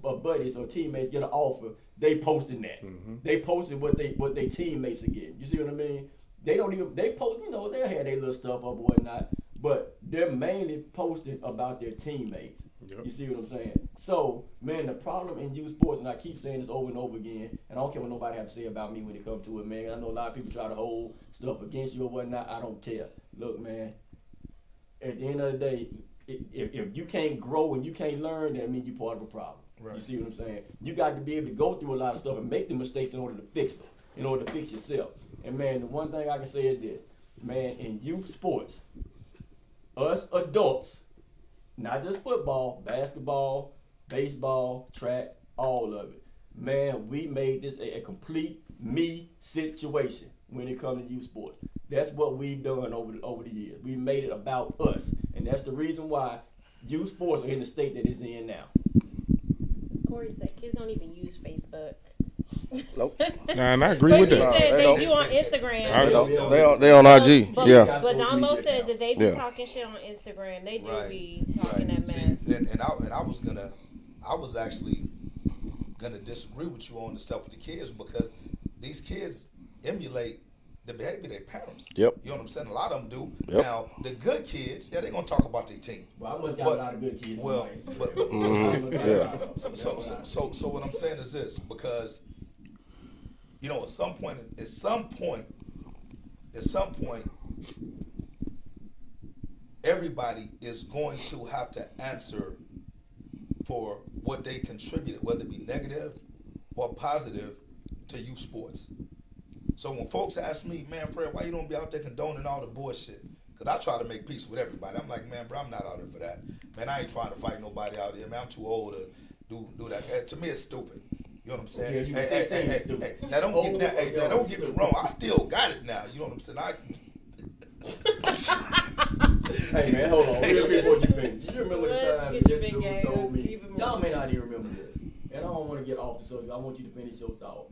buddies or teammates get an offer, they posting that. Mm-hmm. They posting what they teammates are getting. You see what I mean? They don't even, they post, you know, they'll have their little stuff up or whatnot, but they're mainly posting about their teammates. Yep. You see what I'm saying? So, man, the problem in youth sports, and I keep saying this over and over again, and I don't care what nobody have to say about me when it comes to it, man. I know a lot of people try to hold stuff against you or whatnot. I don't care. Look, man, at the end of the day, if you can't grow and you can't learn, that means you're part of a problem. Right. You see what I'm saying? You got to be able to go through a lot of stuff and make the mistakes in order to fix them, in order to fix yourself. And, man, the one thing I can say is this. Man, in youth sports, us adults, not just football, basketball, baseball, track, all of it. Man, we made this a complete me situation when it comes to youth sports. That's what we've done over the years. We made it about us. And that's the reason why youth sports are in the state that it's in now. Corey said kids don't even use Facebook. Nope. Nah, and I agree with that. Said they do on Instagram. They on IG. But, yeah. But Dombo said that they be talking shit on Instagram. They do be talking that mess. See, and I was actually gonna disagree with you on the stuff with the kids because these kids emulate the behavior of their parents. Yep. You know what I'm saying? A lot of them do. Yep. Now, the good kids, they're gonna talk about their team. Well, I must got a lot of good kids. Well, yeah. So what I'm saying is this, because you know, at some point, at some point, everybody is going to have to answer for what they contributed, whether it be negative or positive, to youth sports. So when folks ask me, man, Fred, why you don't be out there condoning all the bullshit? Because I try to make peace with everybody. I'm like, man, bro, I'm not out there for that. Man, I ain't trying to fight nobody out here. Man, I'm too old to do that. To me, it's stupid. You know what I'm saying? Yeah, you stupid. Hey, now don't get me wrong. I still got it now. You know what I'm saying? Hey man, hold on. Real quick before you finish. You remember the Let's time get that your this big dude ass, told me? keep it moving. Y'all may not even remember this, and I don't want to get off the subject. I want you to finish your thought.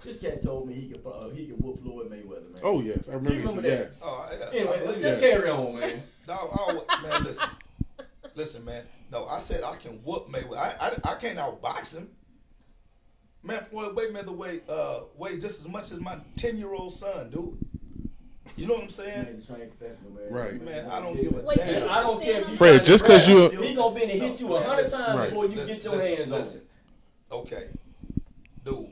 This cat told me he could whoop Floyd Mayweather, man. Oh yes, I remember. You remember this. that? Yes. Oh, yeah, Anyway, I believe let's that. carry on, man. No, man, listen, man. No, I said I can whoop Mayweather. I can't outbox him. Man, Floyd Mayweather weigh just as much as my 10-year-old son, dude. You know what I'm saying? Man, he's trying professional, man. Right. Man, I don't give a Wait, damn. I don't care if you Fred, just 'cause you- he gonna be in and hit you 100 times Right. before you get your hands on him. Okay, dude.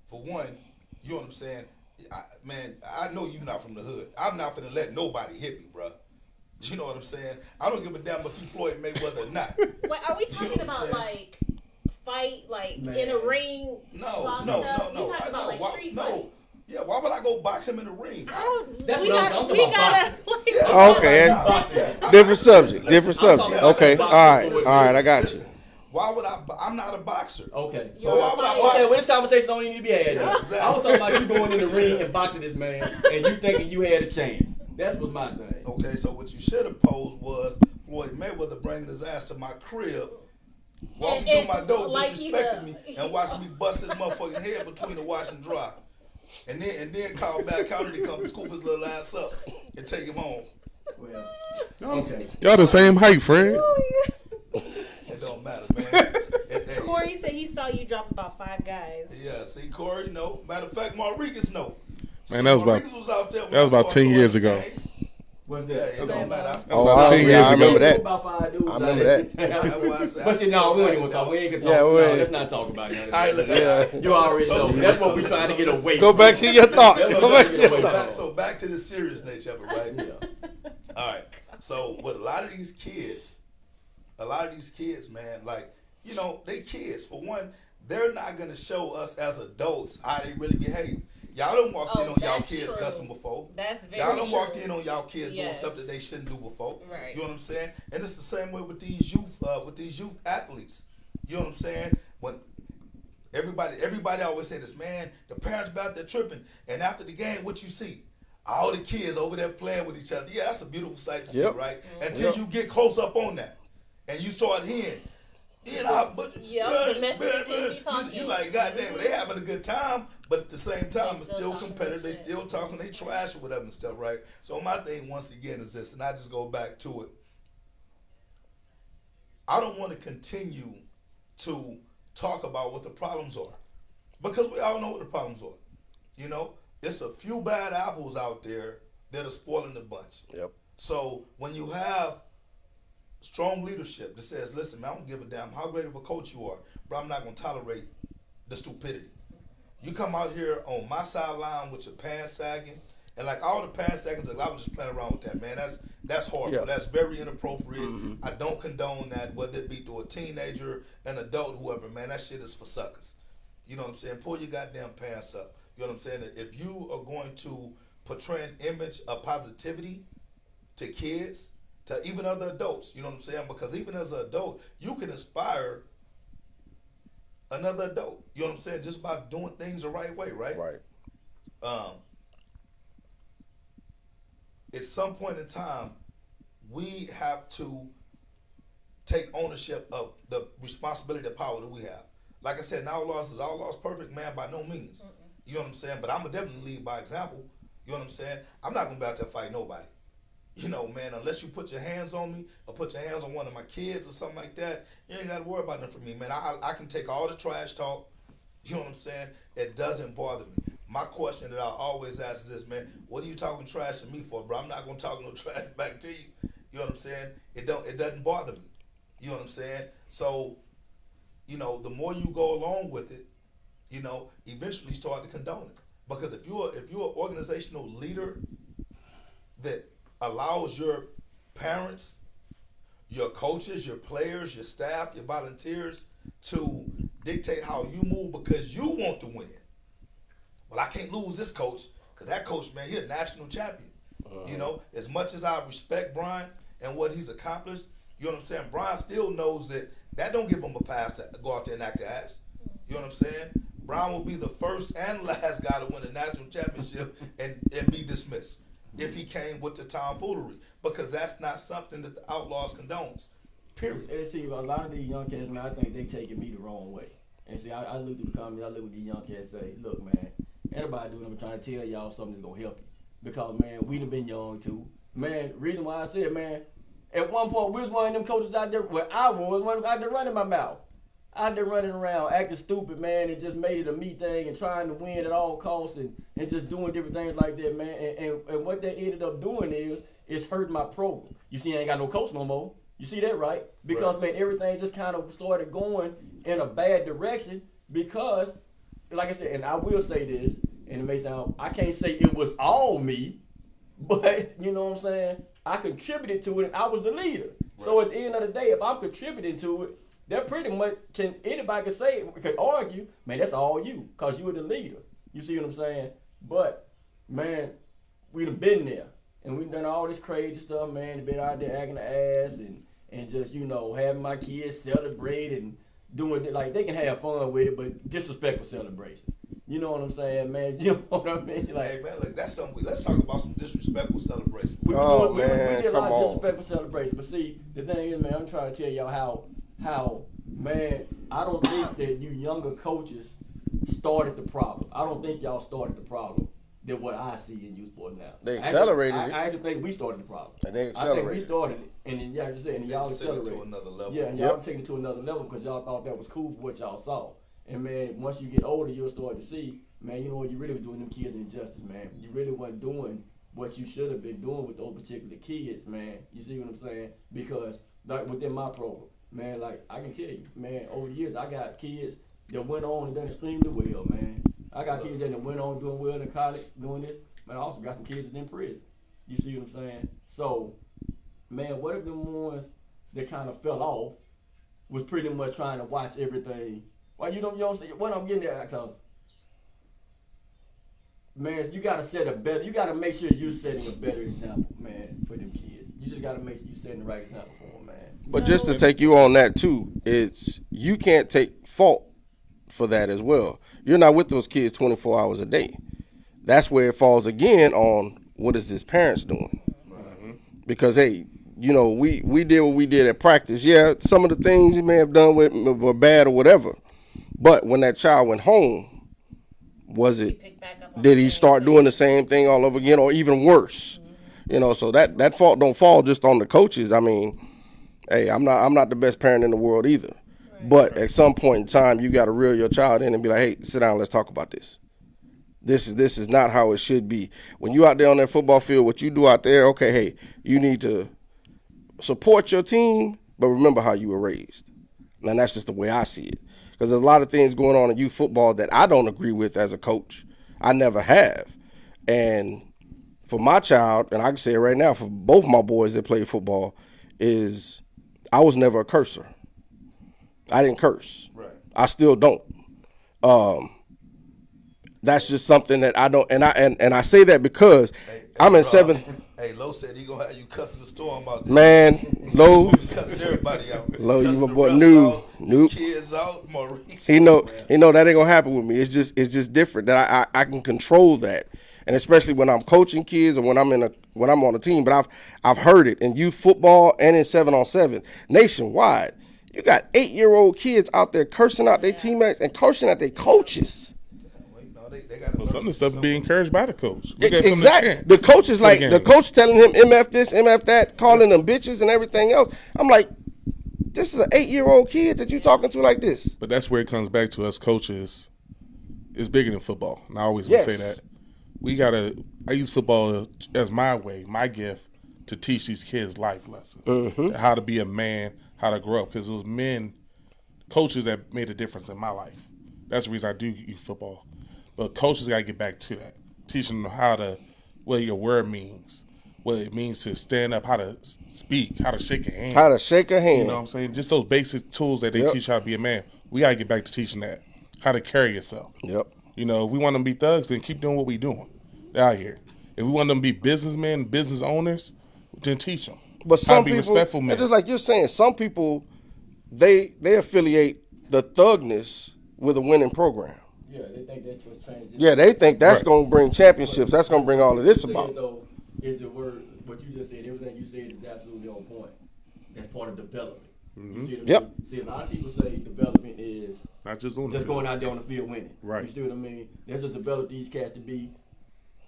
For one, you know what I'm saying? I know you're not from the hood. I'm not finna let nobody hit me, bro. You know what I'm saying? I don't give a damn if you Floyd Mayweather or not. Wait, are we You know talking what I'm about saying? like fight, like Man. in a ring? No. box We up? We talking about like street fight? Yeah, why would I go box him in the ring? I don't. That's We what I'm gotta. talking We about, gotta. Yeah, Okay, nah, different subject. Different I'm talking subject. about Okay. boxing. All right. I got you. Listen, why would I'm not a boxer. Okay. So why would I box? Okay, well, this conversation don't even need to be had. Yeah, exactly. I was talking about you going in the ring and boxing this man, and you thinking you had a chance. That's what's my thing. Okay, so what you should have posed was Floyd Mayweather bringing his ass to my crib, walking And- through my door, like disrespecting me, he- and watching me bust his motherfucking head between the wash and dry. And then call back counter to come scoop his little ass up and take him home. Well, Y'all, y'all the same height, Fred. It don't matter, man. Hey, Corey said he saw you drop about 5 guys. yeah, see, Corey, no. Matter of fact, Maurice, no. Man, that was about- Maurice was out there when that was I about started 10 years doing ago. things. what's Yeah, that? it don't matter. Oh, About 10 years I ago. remember that. About 5 dudes. I remember that. That's why I said- But see, no, we don't even talk. We ain't gonna talk. Yeah, no, we ain't. let's not talk about it. All right, look, Yeah. You already know. That's what we're trying to get away Go from. back to your thought. That's Go what back to I'm your saying. thought. So back to the serious nature of it, right? Yeah. All right. So with a lot of these kids, man, like, you know, they kids. For one, they're not gonna show us as adults how they really behave. Y'all done walked in on y'all that's kids true. cussing before. That's very Y'all done true. walked in on y'all kids doing Yes. stuff that they shouldn't do before. Right. You know what I'm saying? And it's the same way with these youth athletes. You know what I'm saying? When everybody always say this, man, the parents about there tripping, and after the game, what you see? All the kids over there playing with each other. Yeah, that's a beautiful sight to Yep. see, right? Until you get close up on that, and you start hearing, you know, but Yep, the messages they be talking. you like, goddamn, they having a good time, but at the same time, They it's still still talking competitive. They shit. still talking, they trash or whatever and stuff, right? So my thing once again is this, and I just go back to it. I don't want to continue to talk about what the problems are, because we all know what the problems are. You know, it's a few bad apples out there that are spoiling the bunch. Yep. So when you have strong leadership that says, listen, man, I don't give a damn how great of a coach you are, but I'm not going to tolerate the stupidity. You come out here on my sideline with your pants sagging, and like all the pants sagging, like, I was just playing around with that, man. That's horrible. Yeah. That's very inappropriate. I don't condone that, whether it be to a teenager, an adult, whoever, man. That shit is for suckers. You know what I'm saying? Pull your goddamn pants up. You know what I'm saying? If you are going to portray an image of positivity to kids, to even other adults, you know what I'm saying? Because even as an adult, you can inspire another adult. You know what I'm saying? Just by doing things the right way, right? Right. At some point in time, we have to take ownership of the responsibility, the power that we have. Like I said, Outlaws is Outlaws perfect, man, by no means. You know what I'm saying? But I'm going to definitely lead by example. You know what I'm saying? I'm not going to be out there fight nobody. You know, man, unless you put your hands on me or put your hands on one of my kids or something like that, you ain't got to worry about nothing for me, man. I can take all the trash talk. You know what I'm saying? It doesn't bother me. My question that I always ask is this, man, what are you talking trash to me for, bro? I'm not going to talk no trash back to you. You know what I'm saying? It doesn't bother me. You know what I'm saying? So, you know, the more you go along with it, you know, eventually start to condone it. Because if you're an organizational leader that allows your parents, your coaches, your players, your staff, your volunteers to dictate how you move because you want to win. Well, I can't lose this coach because that coach, man, he's a national champion. You know, as much as I respect Brian and what he's accomplished, you know what I'm saying? Brian still knows that don't give him a pass to go out there and act the ass. You know what I'm saying? Brian will be the first and last guy to win a national championship and be dismissed if he came with the tomfoolery, because that's not something that the Outlaws condones. Period. And see, a lot of these young cats, man, I think they taking me the wrong way. And see, I look at the comments, I look at these young cats say, look, man, everybody doing them trying to tell y'all something that's gonna help you. Because, man, we done been young too. Man, reason why I said, man, at one point we was one of them coaches out there where I was one out there running my mouth. Out there running around acting stupid, man, and just made it a me thing and trying to win at all costs and just doing different things like that, man. And what they ended up doing is hurting my program. You see, I ain't got no coach no more. You see that, right? Because, man, everything just kind of started going in a bad direction because, like I said, and I will say this, and it may sound, I can't say it was all me, but, you know what I'm saying? I contributed to it, and I was the leader. Right. So at the end of the day, if I'm contributing to it, that pretty much anybody can say, could argue, man, that's all you, because you were the leader. You see what I'm saying? But, man, we done been there, and we've done all this crazy stuff, man, been out there acting the ass and just, you know, having my kids celebrate and doing it. Like, they can have fun with it, but disrespectful celebrations. You know what I'm saying, man? You know what I mean? Like, hey, man, look, that's something. Let's talk about some disrespectful celebrations. We did a lot of disrespectful celebrations. But see, the thing is, man, I'm trying to tell y'all how, man, I don't think that you younger coaches started the problem. I don't think y'all started the problem than what I see in youth sports now. They accelerated it. I actually think we started the problem. And they accelerated. I think we started it, and then y'all just said, and y'all accelerated it to another level. Yeah, and y'all taking it to another level because y'all thought that was cool for what y'all saw. And, man, once you get older, you'll start to see, man, you know what, you really was doing them kids an injustice, man. You really wasn't doing what you should have been doing with those particular kids, man. You see what I'm saying? Because, like, within my program, man, like, I can tell you, man, over the years, I got kids that went on and done extremely well, man. I got kids that went on doing well in college, doing this. Man, I also got some kids that's in prison. You see what I'm saying? So, man, what if the ones that kind of fell off was pretty much trying to watch everything? Why you don't see what I'm getting at? Because, man, you gotta you gotta make sure you're setting a better example, man, for them kids. You just gotta make sure you're setting the right example for them, man. But just to take you on that too, it's you can't take fault for that as well. You're not with those kids 24 hours a day. That's where it falls again on what is this parents doing? Because hey, you know, we did what we did at practice. Yeah, some of the things you may have done were bad or whatever. But when that child went home, did he start doing the same thing all over again or even worse? Mm-hmm. You know, so that fault don't fall just on the coaches. I mean, hey, I'm not the best parent in the world either. Right. But at some point in time, you got to reel your child in and be like, hey, sit down, let's talk about this. This is not how it should be. When you out there on that football field, what you do out there, okay, hey, you need to support your team, but remember how you were raised. And that's just the way I see it. Because there's a lot of things going on in youth football that I don't agree with as a coach. I never have. And for my child, and I can say it right now, for both my boys that play football, is I was never a cursor. I didn't curse. Right. I still don't. That's just something that I don't, and I say that because I'm in seventh. Hey, Lo said he gonna have you cussing the storm out there. Man, Lo, cussing everybody out. Lo, you my boy. Nope. Kids out, Maurice. He know that ain't gonna happen with me. It's just different that I can control that, and especially when I'm coaching kids or when I'm on a team. But I've heard it in youth football and in 7-on-7 nationwide. You got 8-year-old kids out there cursing out their teammates and cursing at their coaches. Well, some of the stuff be encouraged by the coach. Exactly. The coach is like, the coach telling him MF this, MF that, calling them bitches and everything else. I'm like, this is an 8-year-old kid that you talking to like this. But that's where it comes back to us coaches. It's bigger than football. And I always would say that. I use football as my way, my gift, to teach these kids life lessons. How to be a man, how to grow up. Because it was coaches that made a difference in my life. That's the reason I do youth football. But coaches got to get back to that, teaching them what your word means, what it means to stand up, how to speak, how to shake a hand. How to shake a hand. You know what I'm saying? Just those basic tools that they Yep. teach how to be a man. We gotta get back to teaching that. How to carry yourself. Yep. You know, if we want them to be thugs, then keep doing what we doing out here. If we want them to be businessmen, business owners, then teach them. But how some to be people, respectful men. and just like you're saying, some people they affiliate the thugness with a winning program. Yeah, they think that's what's transition. Yeah, they think that's Right. going to bring championships. That's going to bring all of this What you about. said, though, is the word, what you just said, everything you said is absolutely on point. That's part of development. You see what I mean? Yep. See, a lot of people say development is Not just on the just field. going out there on the field winning. Right. You see what I mean? Let's just develop these cats to be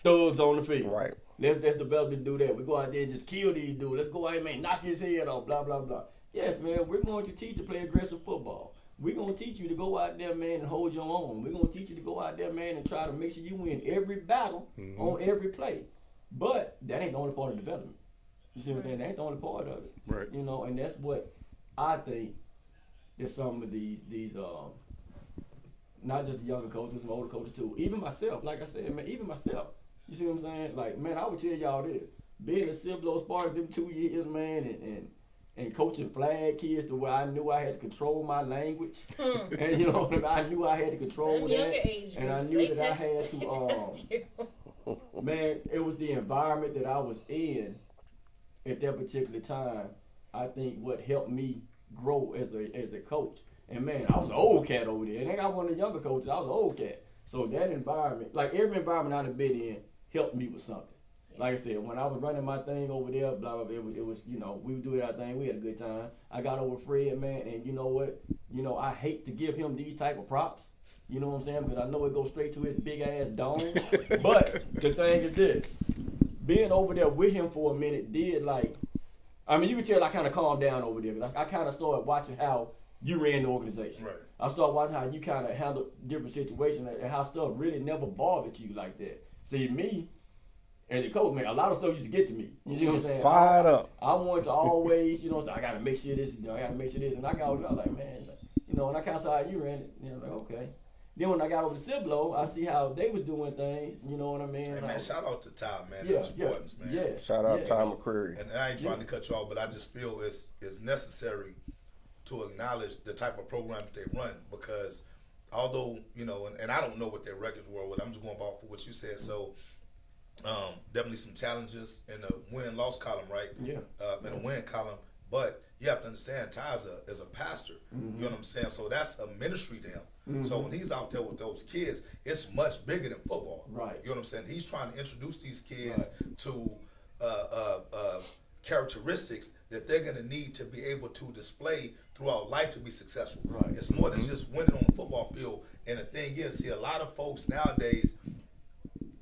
thugs on the field. Right. Let's develop to do that. We go out there and just kill these dudes. Let's go out there, man, knock his head off, blah, blah, blah. Yes, man, we're going to teach to play aggressive football. We're going to teach you to go out there, man, and hold your own. We're going to teach you to go out there, man, and try to make sure you win every battle on every play. But that ain't the only part of development. You see what I'm saying? That ain't the only part of it. Right. You know, and that's what I think that some of these not just the younger coaches, some older coaches too. Even myself, like I said, man, even myself. You see what I'm saying? Like, man, I would tell y'all this. Being a Cibolo Spartan them 2 years, man, and coaching flag kids to where I knew I had to control my language. And you know what I mean? I knew I had to control Them that. younger age And I groups, knew they that I had test to you. man, it was the environment that I was in at that particular time. I think what helped me grow as a coach. And man, I was an old cat over there. And I got one of the younger coaches. I was an old cat. So that environment, like every environment I've been in, helped me with something. Like I said, when I was running my thing over there, blah blah blah, it was you know, we would do our thing. We had a good time. I got over Fred, man, and you know what? You know, I hate to give him these type of props. You know what I'm saying? Because I know it goes straight to his big ass dome. But the thing is this: being over there with him for a minute did like, I mean, you can tell I kind of calmed down over there. I kind of started watching how you ran the organization. Right. I started watching how you kind of handled different situations and how stuff really never bothered you like that. See, me, as a coach, man, a lot of stuff used to get to me. You know what I'm saying? Fired up. I wanted to always, you know, I got to make sure this, you know, I got to make sure this. And I got over there, I was like, man, you know, and I kind of saw how you ran it. You know, like, okay. Then when I got over to Cibolo, I see how they was doing things. You know what I mean? Hey, man, shout out to Ty, man. Yeah, The Spartans, man. yeah. Shout out Yeah. Ty McCreary. And I ain't trying to cut you off, but I just feel it's necessary to acknowledge the type of program that they run, because although, you know, and I don't know what their records were with, I'm just going off of what you said. So definitely some challenges in the win-loss column, right? Yeah. In the win column. But you have to understand, Ty is a pastor. You know what I'm saying? So that's a ministry to him. So when he's out there with those kids, it's much bigger than football. Right. You know what I'm saying? He's trying to introduce these kids to characteristics that they're going to need to be able to display throughout life to be successful. Right. It's more than just winning on the football field. And the thing is, see, a lot of folks nowadays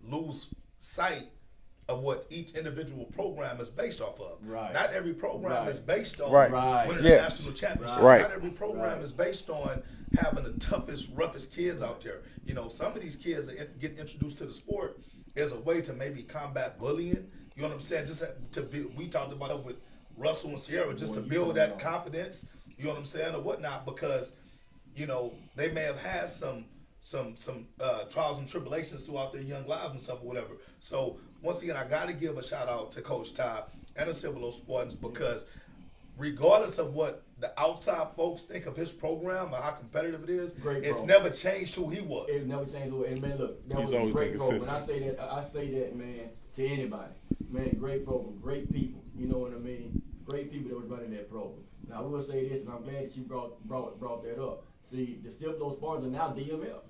lose sight of what each individual program is based off of. Right. Not every program Right. is based on Right. winning Yes. a national championship. Right. Not every program is based on having the toughest, roughest kids out there. You know, some of these kids that get introduced to the sport as a way to maybe combat bullying. You know what I'm saying? Just to be, we talked about it with Russell and Ciara, just to build that confidence. You know what I'm saying, or whatnot, because you know they may have had some trials and tribulations throughout their young lives and stuff or whatever. So once again, I got to give a shout out to Coach Ty and the Cibolo Spartans, because regardless of what the outside folks think of his program or how competitive it is, Great it's program. never changed who he was. It's never changed. And man, look, that He's was a always great been program. When consistent. I say that, man, to anybody, man, great program, great people. You know what I mean? Great people that was running that program. Now I will say this, and I'm glad that you brought that up. See, the Cibolo Spartans are now DMF.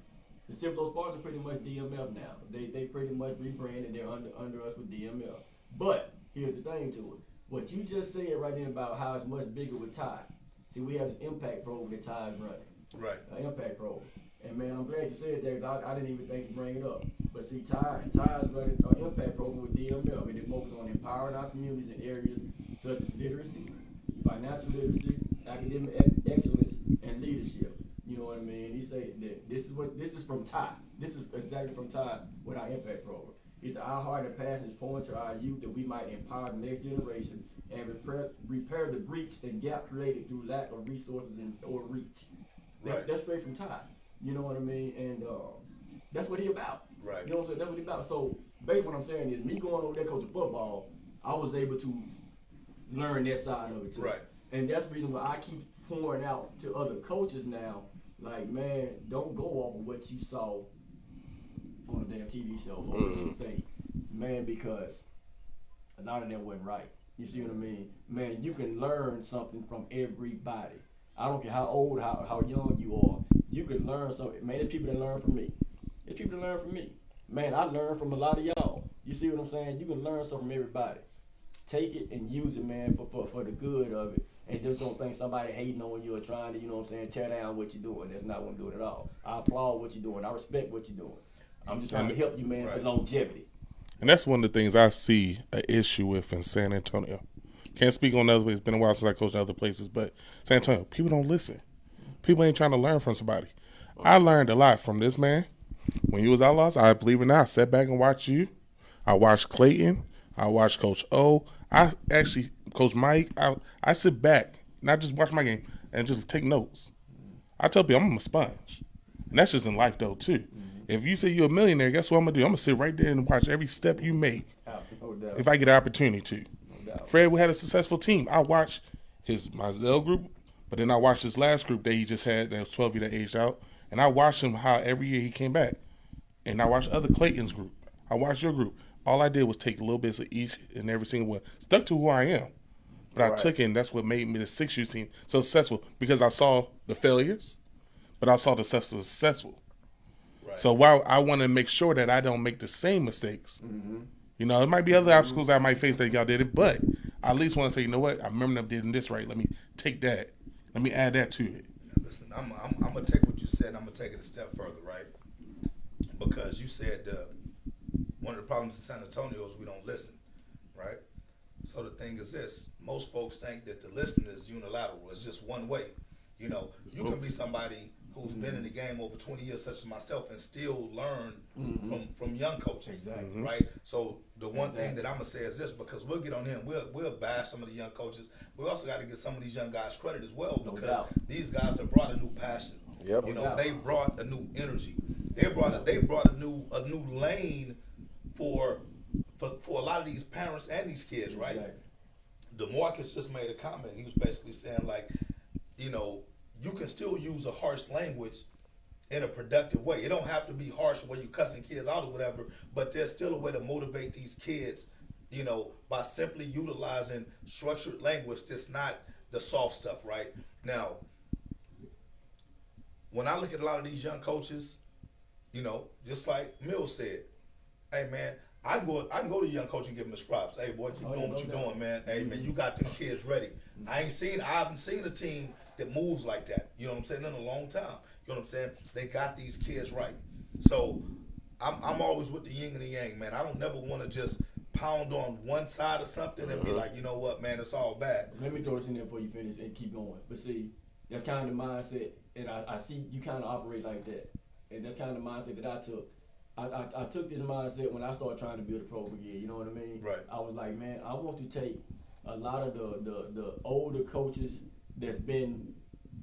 The Cibolo Spartans are pretty much DMF now. They pretty much rebranded. They're under us with DMF. But here's the thing to it. What you just said right there about how it's much bigger with Ty. See, we have this impact program that Ty is running. Right. Impact program. And man, I'm glad you said that, because I didn't even think to bring it up. But see, Ty is running an impact program with DML, and it focuses on empowering our communities in areas such as literacy, financial literacy, academic excellence, and leadership. You know what I mean? He said that this is from Ty. This is exactly from Ty with our impact program. He said our heart and passion is pointing to our youth that we might empower the next generation and repair the breach and gap created through lack of resources or reach. Right. That's straight from Ty. You know what I mean? And that's what he about. Right. You know what I'm saying? That's what he about. So basically what I'm saying is me going over there coaching football, I was able to learn that side of it too. Right. And that's the reason why I keep pouring out to other coaches now. Like, man, don't go off of what you saw on a damn TV show or what you think, man, because a lot of that wasn't right. You see what I mean? Man, you can learn something from everybody. I don't care how old, how young you are. You can learn something. Man, there's people that learn from me. There's people that learn from me. Man, I learned from a lot of y'all. You see what I'm saying? You can learn something from everybody. Take it and use it, man, for the good of it. And just don't think somebody hating on you or trying to, you know what I'm saying, tear down what you're doing. That's not what I'm doing at all. I applaud what you're doing. I respect what you're doing. I'm just trying to help you, man, for longevity. And that's one of the things I see an issue with in San Antonio. Can't speak on other places. It's been a while since I coached in other places, but San Antonio, people don't listen. People ain't trying to learn from somebody. I learned a lot from this man. When you was Outlaws, I believe it or not, I sat back and watched you. I watched Clayton. I watched Coach O. I actually, Coach Mike, I sit back, not just watch my game, and just take notes. I tell people I'm a sponge. And that's just in life, though, too. If you say you're a millionaire, guess what I'm going to do? I'm going to sit right there and watch every step you make if I get an opportunity to. Fred had a successful team. I watched my Zell group, but then I watched this last group that he just had that was 12 years that aged out. And I watched him how every year he came back. And I watched other Clayton's group. I watched your group. All I did was take little bits of each and every single one. Stuck to who I am. But I took it, and that's what made me the 6U team so successful. Because I saw the failures, but I saw the successful. Right. So while I want to make sure that I don't make the same mistakes, you know, there might be other obstacles I might face that y'all didn't, but I at least want to say, you know what, I remember them doing this right. Let me take that. Let me add that to it. Now listen, I'm going to take what you said, and I'm going to take it a step further, right? Because you said one of the problems in San Antonio is we don't listen, right? So the thing is this, most folks think that the listening is unilateral. It's just one way. You know, you can be somebody who's been in the game over 20 years, such as myself, and still learn from young coaches, right? So the one thing that I'm going to say is this, because we'll get on here and we'll bash some of the young coaches. We also got to give some of these young guys credit as well, because these guys have brought a new passion. Yep. You know, they brought a new energy. They brought a new lane for a lot of these parents and these kids, right? DeMarcus just made a comment. He was basically saying, like, you know, you can still use a harsh language in a productive way. It don't have to be harsh where you cussing kids out or whatever, but there's still a way to motivate these kids, you know, by simply utilizing structured language that's not the soft stuff, right? Now, when I look at a lot of these young coaches, you know, just like Mills said, hey, man, I can go to a young coach and give him his props. Hey, boy, keep doing what you're doing, man. Hey, man, you got them kids ready. I haven't seen a team that moves like that. You know what I'm saying? In a long time. You know what I'm saying? They got these kids right. So I'm always with the yin and the yang, man. I don't never want to just pound on one side of something and be like, you know what, man, it's all bad. Let me throw this in there before you finish and keep going. But see, that's kind of the mindset, and I see you kind of operate like that. And that's kind of the mindset that I took. I took this mindset when I started trying to build a program again. You know what I mean? Right. I was like, man, I want to take a lot of the older coaches that's been,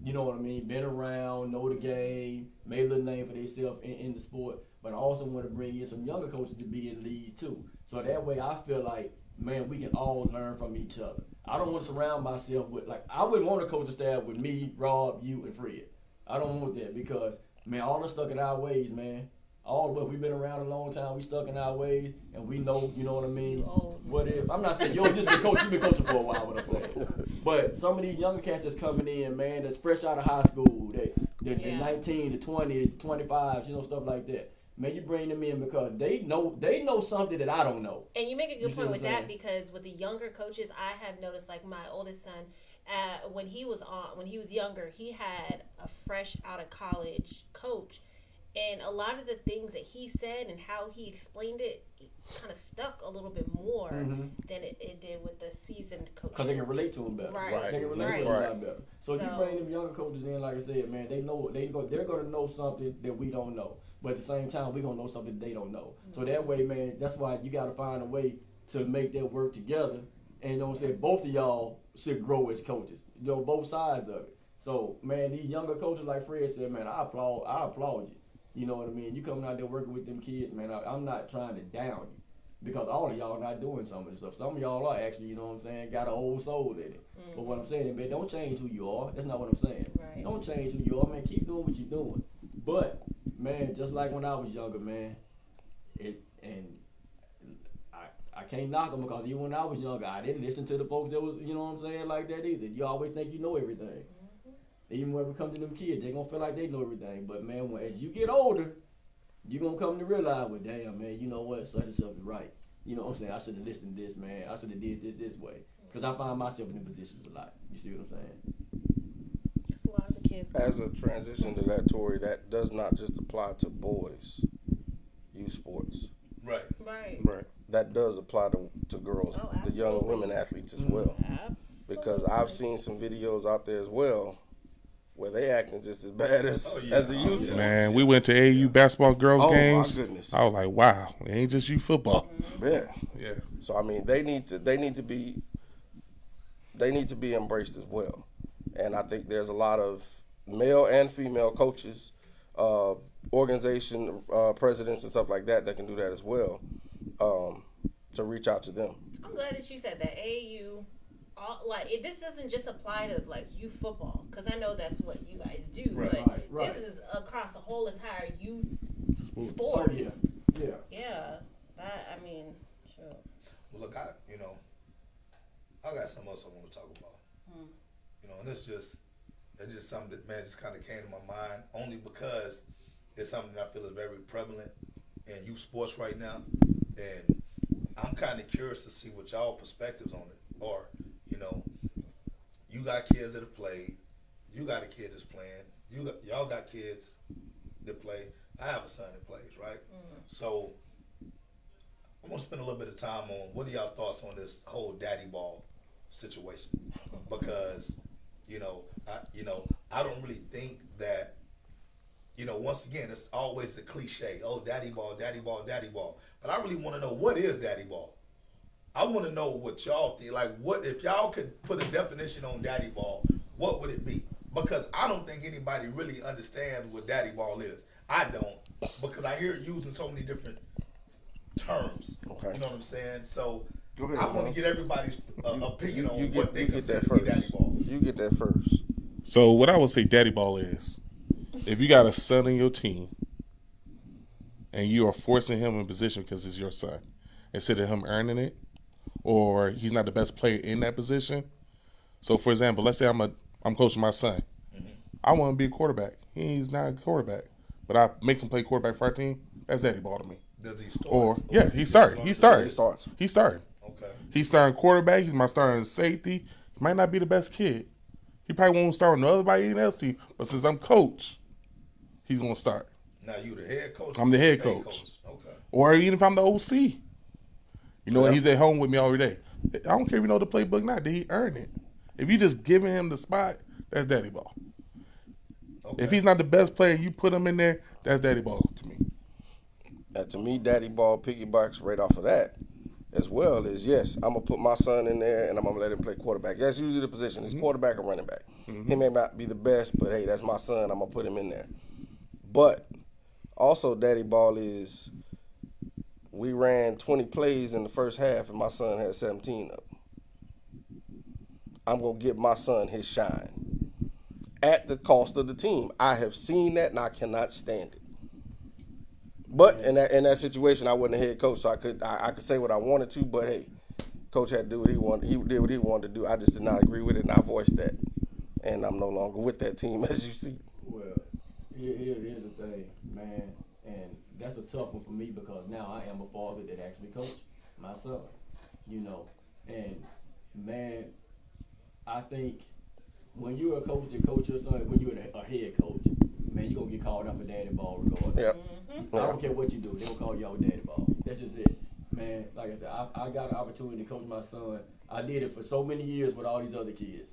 you know what I mean, been around, know the game, made a little name for themselves in the sport. But I also want to bring in some younger coaches to be in leads too. So that way I feel like, man, we can all learn from each other. I don't want to surround myself with, like, I wouldn't want a coaching staff with me, Rob, you, and Fred. I don't want that because, man, all us stuck in our ways, man. All of us, we've been around a long time. We stuck in our ways, and we know, you know what I mean. What if I'm not saying you just been coaching, you've been coaching for a while. What I'm saying, but some of these younger cats that's coming in, man, that's fresh out of high school, they're 19 to 20, 25, you know, stuff like that. Man, you bring them in because they know something that I don't know. And you make a good point with that, because with the younger coaches, I have noticed, like my oldest son, when he was younger, he had a fresh out of college coach. And a lot of the things that he said and how he explained it kind of stuck a little bit more than it did with the seasoned coaches. Because they can relate to them better. Right. They can relate to them a lot better. So if you bring them younger coaches in, like I said, man, they're going to know something that we don't know. But at the same time, we're going to know something they don't know. So that way, man, that's why you got to find a way to make that work together. And you know what I'm saying, both of y'all should grow as coaches. You know, both sides of it. So, man, these younger coaches, like Fred said, man, I applaud you. You know what I mean? You coming out there working with them kids, man, I'm not trying to down you. Because all of y'all not doing some of this stuff. Some of y'all are actually, you know what I'm saying, got an old soul in it. But what I'm saying, man, don't change who you are. That's not what I'm saying. Right. Don't change who you are, man. Keep doing what you're doing. But, man, just like when I was younger, man, I can't knock them because even when I was younger, I didn't listen to the folks that was, you know what I'm saying, like that either. You always think you know everything. Even when it comes to them kids, they gonna feel like they know everything. But man, as you get older, you gonna come to realize, well, damn, man, you know what, such and such is right. You know what I'm saying? I should have listened to this, man. I should have did this way. Because I find myself in them positions a lot. You see what I'm saying? That's a lot of the kids. As a transition to that, Tori, that does not just apply to boys, youth sports. Right. Right. That does apply to girls, Oh, the young absolutely. women athletes as well. Absolutely. Because I've seen some videos out there as well where they acting just as bad as the youth sports. Man, we went to AAU basketball girls games. Oh my goodness! I was like, wow, it ain't just you football. Yeah. Yeah. So I mean, they need to be embraced as well. And I think there's a lot of male and female coaches, organization presidents and stuff like that can do that as well, to reach out to them. I'm glad that you said that. AAU, this doesn't just apply to like youth football, because I know that's what you guys do. Right. But Right. this is across the whole entire youth sports. So, yeah. Yeah. That, I mean, sure. Well, look, I got something else I want to talk about. You know, and it's just something that, man, just kind of came to my mind only because it's something that I feel is very prevalent in youth sports right now, and I'm kind of curious to see what y'all perspectives on it are. You know, you got kids that have played, you got a kid that's playing, y'all got kids that play. I have a son that plays, right? So I want to spend a little bit of time on what are y'all thoughts on this whole daddy ball situation, because I don't really think that, once again, it's always the cliche, oh, daddy ball, daddy ball, daddy ball. But I really want to know, what is daddy ball? I want to know what y'all think. Like, what if y'all could put a definition on daddy ball, what would it be? Because I don't think anybody really understands what daddy ball is. I don't, because I hear it used in so many different terms. Okay. You know what I'm saying? So Go ahead, I want man. to get everybody's opinion on You what they get consider that to be first. daddy ball. You get that first. So what I would say daddy ball is, if you got a son on your team and you are forcing him in position because it's your son, instead of him earning it, or he's not the best player in that position. So for example, let's say I'm coaching my son. I want to be a quarterback. He's not a quarterback, but I make him play quarterback for our team. That's daddy ball to me. Does he start? Or yeah, he started. He starts. He started. Okay. He's starting quarterback. He's my starting safety. He might not be the best kid. He probably won't start on everybody else team, but since I'm coach, he's gonna start. Now you the head coach? I'm the head State coach. Okay. Or even if I'm the OC, you know what? He's at home with me every day. I don't care if you know the playbook not. Did he earn it? If you just giving him the spot, that's daddy ball. Okay. If he's not the best player, you put him in there, that's daddy ball to me. To me, daddy ball piggybacks right off of that, as well as, yes, I'm going to put my son in there and I'm going to let him play quarterback. That's usually the position. It's quarterback or running back. He may not be the best, but hey, that's my son. I'm going to put him in there. But also daddy ball is, we ran 20 plays in the first half and my son had 17 of them. I'm going to give my son his shine at the cost of the team. I have seen that and I cannot stand it. But in that situation, I wasn't a head coach, so I could say what I wanted to. But hey, coach had to do what he wanted. He did what he wanted to do. I just did not agree with it, and I voiced that. And I'm no longer with that team, as you see. Well, here's the thing, man, and that's a tough one for me because now I am a father that actually coached my son, and man, I think when you're a coach that coach your son, when you're a head coach, man, you're going to get called out for daddy ball regardless. Yep. I don't care what you do, they're going to call you out with daddy ball. That's just it. Man, like I said, I got an opportunity to coach my son. I did it for so many years with all these other kids.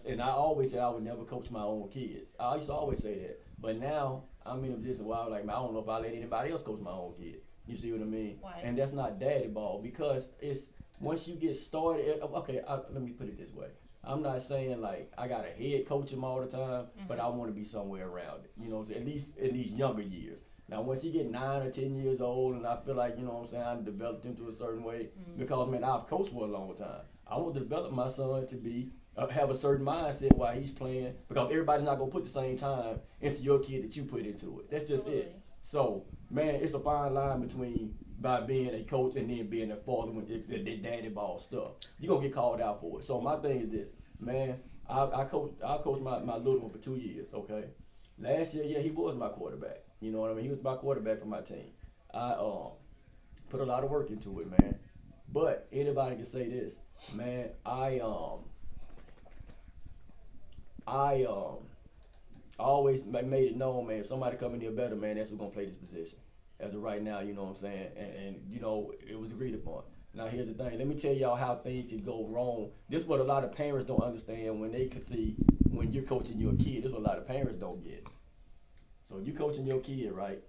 And I always said I would never coach my own kids. I used to always say that. But now I'm in a position where I'm like, man, I don't know if I let anybody else coach my own kid. You see what I mean? Why? And that's not daddy ball because it's once you get started. Okay, let me put it this way. I'm not saying like I got a head coach him all the time, but I want to be somewhere around it. At least in these younger years. Now, once he get 9 or 10 years old, and I feel like, you know what I'm saying, I developed him to a certain way, because, man, I've coached for a long time. I want to develop my son to be, have a certain mindset while he's playing, because everybody's not going to put the same time into your kid that you put into it. That's just it. So, man, it's a fine line between by being a coach and then being a father with the daddy ball stuff. You're going to get called out for it. So, my thing is this, man, I coached my little one for 2 years, okay? Last year, yeah, he was my quarterback. You know what I mean? He was my quarterback for my team. I put a lot of work into it, man. But anybody can say this, man. I always made it known, man. If somebody come in here better, man, that's who's gonna play this position. As of right now, you know what I'm saying, and you know it was agreed upon. Now here's the thing. Let me tell y'all how things can go wrong. This is what a lot of parents don't understand when they can see when you're coaching your kid. This is what a lot of parents don't get. So you coaching your kid, right?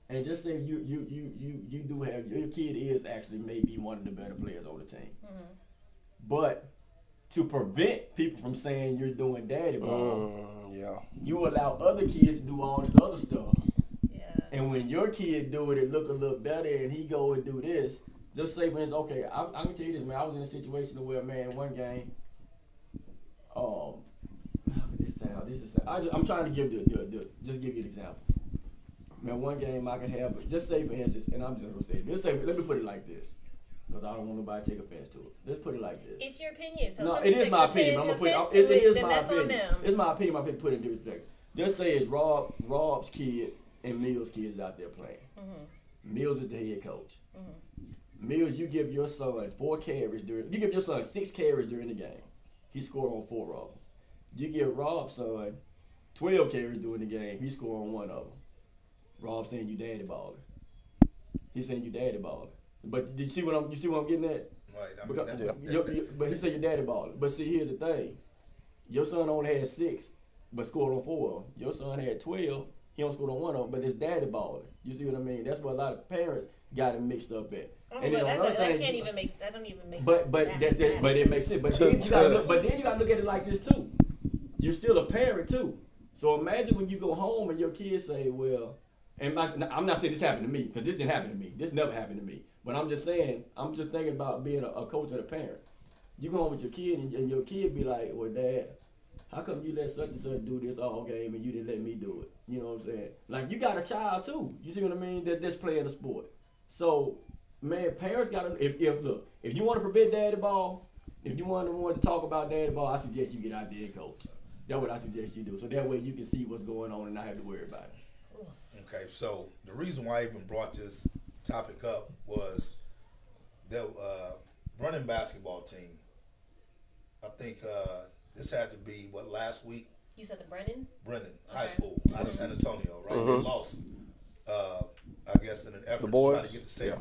And just say you do have your kid is actually maybe one of the better players on the team. But to prevent people from saying you're doing daddy ball, you allow other kids to do all this other stuff. Yeah. And when your kid do it look a little better, and he go and do this, just say, man, okay, I can tell you this, man. I was in a situation where, man, one game, I'm trying to give just give you an example. Man, one game I could have, just say for instance, and I'm just gonna say, let me put it like this, because I don't want nobody to take offense to it. Let's put it like this. It's your opinion. So no, it is my opinion. I'm gonna put it is my opinion. It's my opinion. I'm gonna put it in perspective. Just say it's Rob's kid and Mills' kids out there playing. Mills is the head coach. Mills, you give your son 6 carries during the game. He scored on 4 of them. You give Rob's son 12 carries during the game. He scored on 1 of them. Rob saying you daddy baller. He's saying you daddy baller. But did you see what I'm getting at? Right. I mean, but he said you daddy baller. But see, here's the thing. Your son only had 6, but scored on 4 of them. Your son had 12. He don't score on 1 of them, but it's daddy baller. You see what I mean? That's what a lot of parents got it mixed up at. And then that can't even make. That don't even make. But it makes sense. But then you gotta look at it like this too. You're still a parent too. So imagine when you go home and your kids say, well. And I'm not saying this happened to me, because this didn't happen to me. This never happened to me. But I'm just saying, I'm just thinking about being a coach and a parent. You go home with your kid, and your kid be like, well, Dad, how come you let such and such do this all game and you didn't let me do it? You know what I'm saying? Like, you got a child too. You see what I mean? That's playing the sport. So, man, parents got to, if you want to prevent daddy ball, if you want to talk about daddy ball, I suggest you get out there and coach. That's what I suggest you do. So that way you can see what's going on and not have to worry about it. Okay, so the reason why I even brought this topic up was the running basketball team. I think this had to be, last week? You said the Brennan High School out of San Antonio, right? They lost, I guess, in an effort to try to get the state.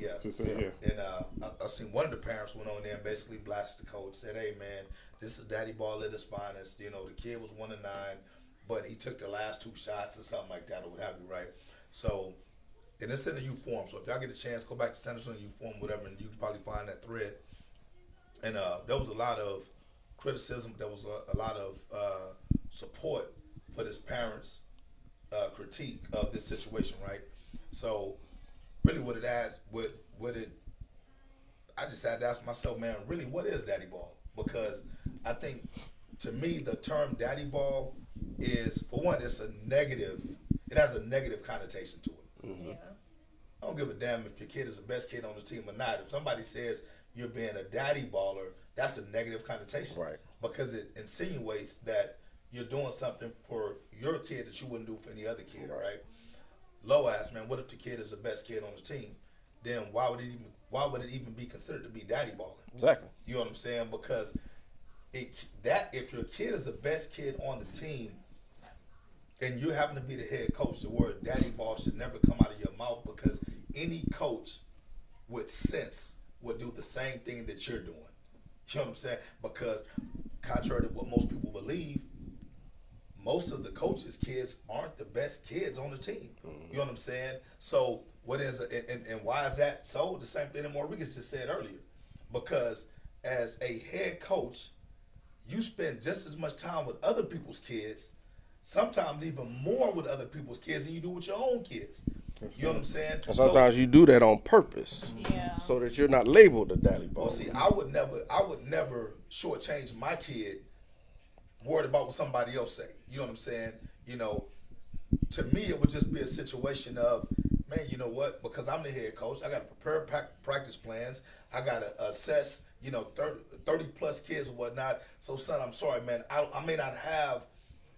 And I seen one of the parents went on there and basically blasted the coach, said, hey, man, this is daddy ball at his finest. You know, the kid was 1 of 9, but he took the last 2 shots or something like that or what have you, right? So, and it's in the youth forum. So if y'all get a chance, go back to San Antonio youth forum, whatever, and you can probably find that thread. And there was a lot of criticism. There was a lot of support for this parents' critique of this situation, right? So, really, I just had to ask myself, man, really, what is daddy ball? Because I think, to me, the term daddy ball is, for one, it's a negative. It has a negative connotation to it. Yeah. I don't give a damn if your kid is the best kid on the team or not. If somebody says you're being a daddy baller, that's a negative connotation. Right. Because it insinuates that you're doing something for your kid that you wouldn't do for any other kid, right? Low ass, man, what if the kid is the best kid on the team? Then why would it even be considered to be daddy balling? Exactly. You know what I'm saying? Because if your kid is the best kid on the team, and you happen to be the head coach, the word daddy ball should never come out of your mouth, because any coach with sense would do the same thing that you're doing. You know what I'm saying? Because contrary to what most people believe, most of the coaches' kids aren't the best kids on the team. You know what I'm saying? So what is and why is that so? The same thing that Rodriguez just said earlier. Because as a head coach, you spend just as much time with other people's kids sometimes even more with other people's kids than you do with your own kids. You know what I'm saying? And sometimes you do that on purpose, Yeah. so that you're not labeled a daddy ball. Well, see, I would never shortchange my kid, worried about what somebody else say. You know what I'm saying? You know, to me, it would just be a situation of, man, you know what? Because I'm the head coach, I got to prepare practice plans. I got to assess, 30 plus kids or whatnot. So, son, I'm sorry, man. I may not have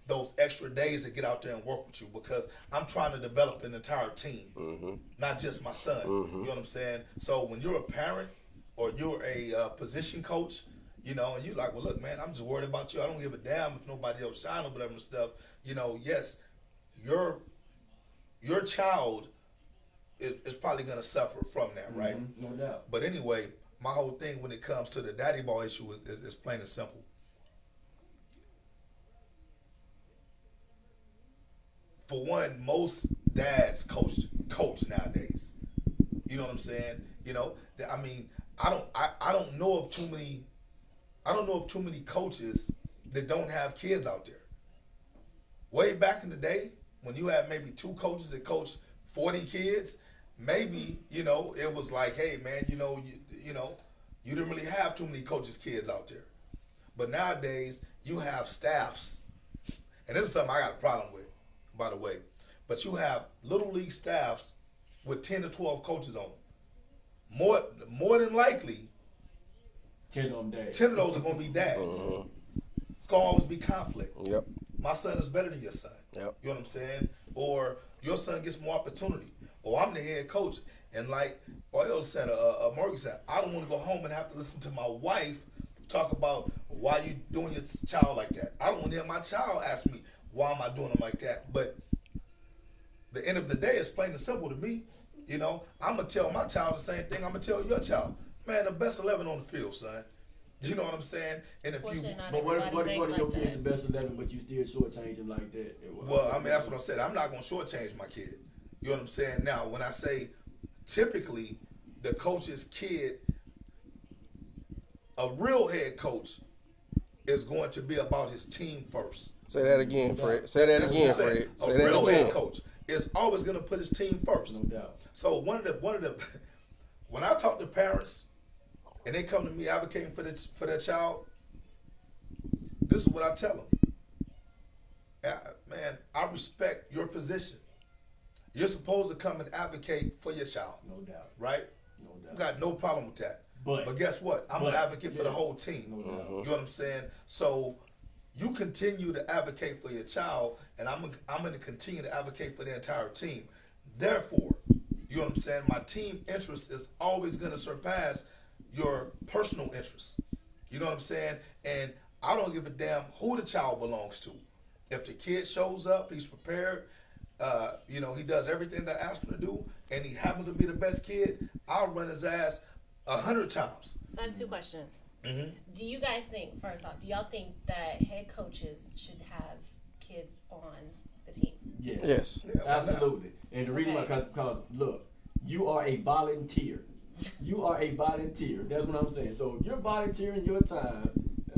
those extra days to get out there and work with you because I'm trying to develop an entire team, not just my son. You know what I'm saying? So when you're a parent or you're a position coach, and you're like, well, look, man, I'm just worried about you. I don't give a damn if nobody else shine or whatever and stuff. Yes, your child is probably going to suffer from that, right? No doubt. But anyway, my whole thing when it comes to the daddy ball issue is plain and simple. For one, most dads coach nowadays. You know what I'm saying? I mean, I don't know of too many coaches that don't have kids out there. Way back in the day, when you had maybe 2 coaches that coached 40 kids, maybe it was like, hey man, you didn't really have too many coaches' kids out there. But nowadays, you have staffs, and this is something I got a problem with, by the way. But you have little league staffs with 10 to 12 coaches on them. More than likely, 10 of them dads. 10 of those are going to be dads. It's going to always be conflict. Yep. My son is better than your son. Yep. You know what I'm saying? Or your son gets more opportunity. Or I'm the head coach. And like Oil said, Morgan said, I don't want to go home and have to listen to my wife talk about why you doing your child like that. I don't want to hear my child ask me, why am I doing him like that? But the end of the day, it's plain and simple to me. I'm going to tell my child the same thing I'm going to tell your child. Man, the best 11 on the field, son. You know what I'm saying? And if you, But what if your kid's the best 11, but you still shortchange him like that? Well, I mean, that's what I said. I'm not going to shortchange my kid. You know what I'm saying? Now, when I say typically the coach's kid, a real head coach is going to be about his team first. Say that again, Fred. Say that again, Fred. Say A that real head again. coach is always going to put his team first. No doubt. So one of the when I talk to parents and they come to me advocating for their child, this is what I tell them. Man, I respect your position. You're supposed to come and advocate for your child. No doubt. Right? No doubt. I've got no problem with that. But guess what? I'm an advocate for the whole team. No doubt. You know what I'm saying? So you continue to advocate for your child, and I'm going to continue to advocate for the entire team. Therefore, you know what I'm saying? My team interest is always going to surpass your personal interest. You know what I'm saying? And I don't give a damn who the child belongs to. If the kid shows up, he's prepared. He does everything that I asked him to do, and he happens to be the best kid, I'll run his ass 100 times. So I have 2 questions. Mm-hmm. Do you guys think, first off, do y'all think that head coaches should have kids on the team? Yes. Yes. Yeah, why not? Absolutely. And the reason why, because look, you are a volunteer. You are a volunteer. That's what I'm saying. So if you're volunteering your time,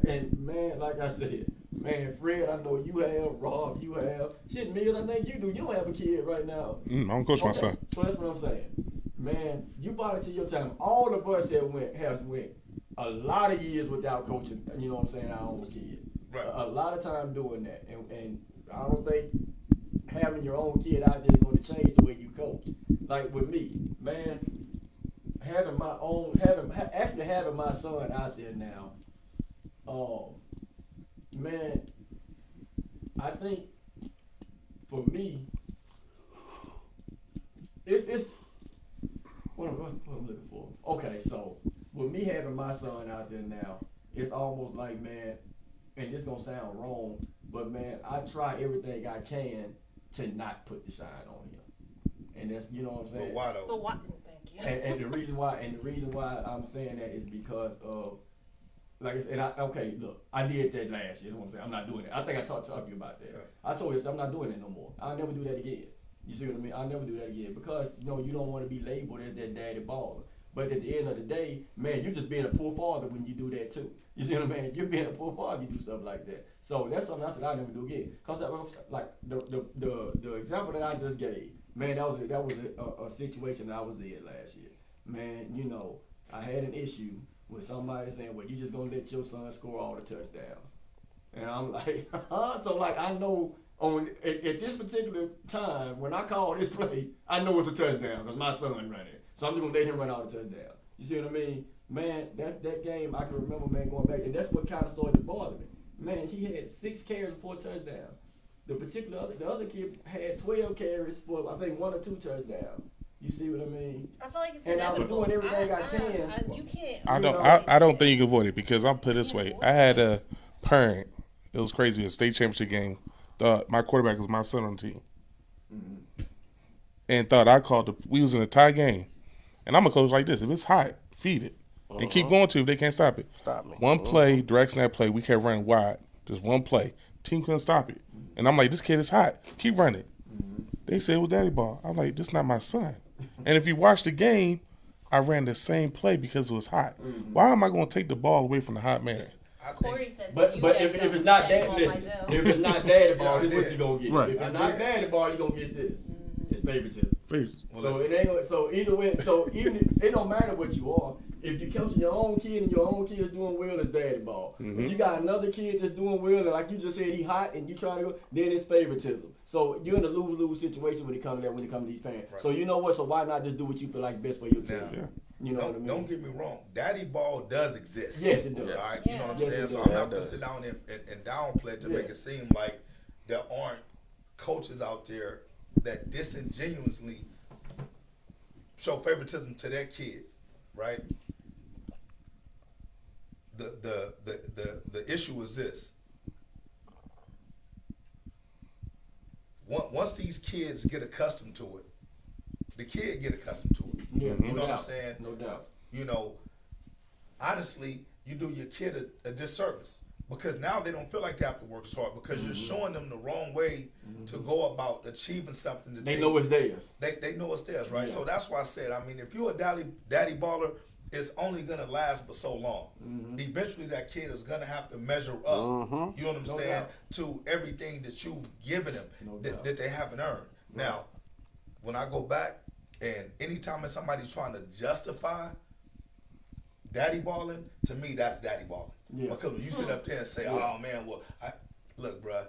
and man, like I said, man, Fred, I know you have, Rob, you have, shit, Mills, I think you do. You don't have a kid right now. I don't coach my son. So that's what I'm saying. Man, you volunteer your time. All of us have went a lot of years without coaching, you know what I'm saying, our own kid. Right. A lot of time doing that. And I don't think having your own kid out there is going to change the way you coach. Like with me, man, having my son out there now, man, I think for me, it's what I'm looking for. Okay, so with me having my son out there now, it's almost like, man, and this gonna sound wrong, but man, I try everything I can to not put the shine on him, and that's, you know what I'm saying. But why though? But why? Thank you. And the reason why I'm saying that is because of, like I said, look, I did that last year. That's what I'm saying. I'm not doing it. I think I talked to you about that. Yeah. I told you, I'm not doing it no more. I'll never do that again. You see what I mean? I'll never do that again because you don't want to be labeled as that daddy baller. But at the end of the day, man, you're just being a poor father when you do that too. You see what I mean? You're being a poor father, you do stuff like that. So that's something I said I never do again. Cause like the example that I just gave, man, that was a situation that I was in last year. Man, you know, I had an issue with somebody saying, well, you just gonna let your son score all the touchdowns. And I'm like, so like I know at this particular time when I call this play, I know it's a touchdown because my son running. So I'm just gonna let him run all the touchdowns. You see what I mean? Man, that game I can remember, man, going back, and that's what kind of started to bother me. Man, he had 6 carries and 4 touchdowns. The other kid had 12 carries for I think 1 or 2 touchdowns. You see what I mean? I feel like it's And I was inevitable. doing everything I can. You can't. I don't think you can avoid it because I'll put it this way. I had a parent. It was crazy. A state championship game. My quarterback was my son on the team. Mm-hmm. And thought I called we was in a tie game. And I'm a coach like this. If it's hot, feed it. And keep going to if they can't stop it. Stop me. One play, direct snap play, we kept running wide. Just one play. Team couldn't stop it. And I'm like, this kid is hot. Keep running. They said, well, daddy ball. I'm like, this is not my son. And if you watch the game, I ran the same play because it was hot. Why am I going to take the ball away from the hot man? Corey said But if it's not that, listen, if it's not daddy ball, this is what you gonna get. Right. If it's not daddy ball, you gonna get this. It's favoritism. Well, So it ain't gonna, so either way, so even if, it don't matter what you are. If you coaching your own kid and your own kid is doing well, it's daddy ball. If you got another kid that's doing well and like you just said he hot and you trying to go, then it's favoritism. So you're in a lose-lose situation when it comes to that. When it comes to these parents. Right. So you know what? So why not just do what you feel like best for your team? Now, You know what I mean? Don't get me wrong. Daddy ball does exist. Yes, it does. All right, Yeah. you know what I'm Yes, saying? it So does. I'm not Yeah, it going to does. sit down and downplay it to Yeah. make it seem like there aren't coaches out there that disingenuously show favoritism to their kid, right? The issue is this. Once these kids get accustomed to it, the kid get accustomed to it. Yeah, You know what I'm saying? No doubt. You know, honestly, you do your kid a disservice because now they don't feel like they have to work as hard because you're showing them the wrong way to go about achieving something that They know it's theirs. they know it's theirs, right? Yeah. So that's why I said, I mean, if you're a daddy baller, it's only gonna last for so long. Eventually, that kid is gonna have to measure up. You know what I'm No saying? doubt. To everything that you've given them No that, doubt. that they haven't earned. Now, when I go back and anytime somebody's trying to justify daddy balling, to me that's daddy balling. Yeah. Because when you sit up there and say, Yeah. "Oh man, well, look, bruh,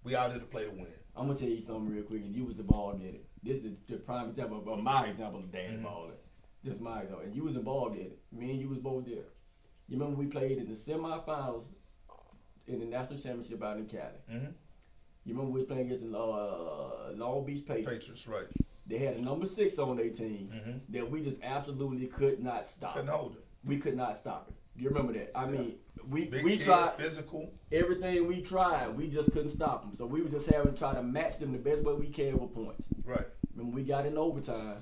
we out here to play to win." I'm gonna tell you something real quick, and you was involved in it. This is the prime example of my example of daddy balling. Just my example, and you was involved in it. Me and you was both there. You remember we played in the semifinals in the national championship out in Cali. Mhm. You remember we was playing against the Long Beach Patriots. Patriots, right? They had a number 6 on their team that we just absolutely could not stop. Couldn't hold it. We could not stop it. You remember that? I mean, we Big we kid, tried physical. everything we tried. We just couldn't stop them. So we were just having to try to match them the best way we can with points. Right. Remember we got in overtime.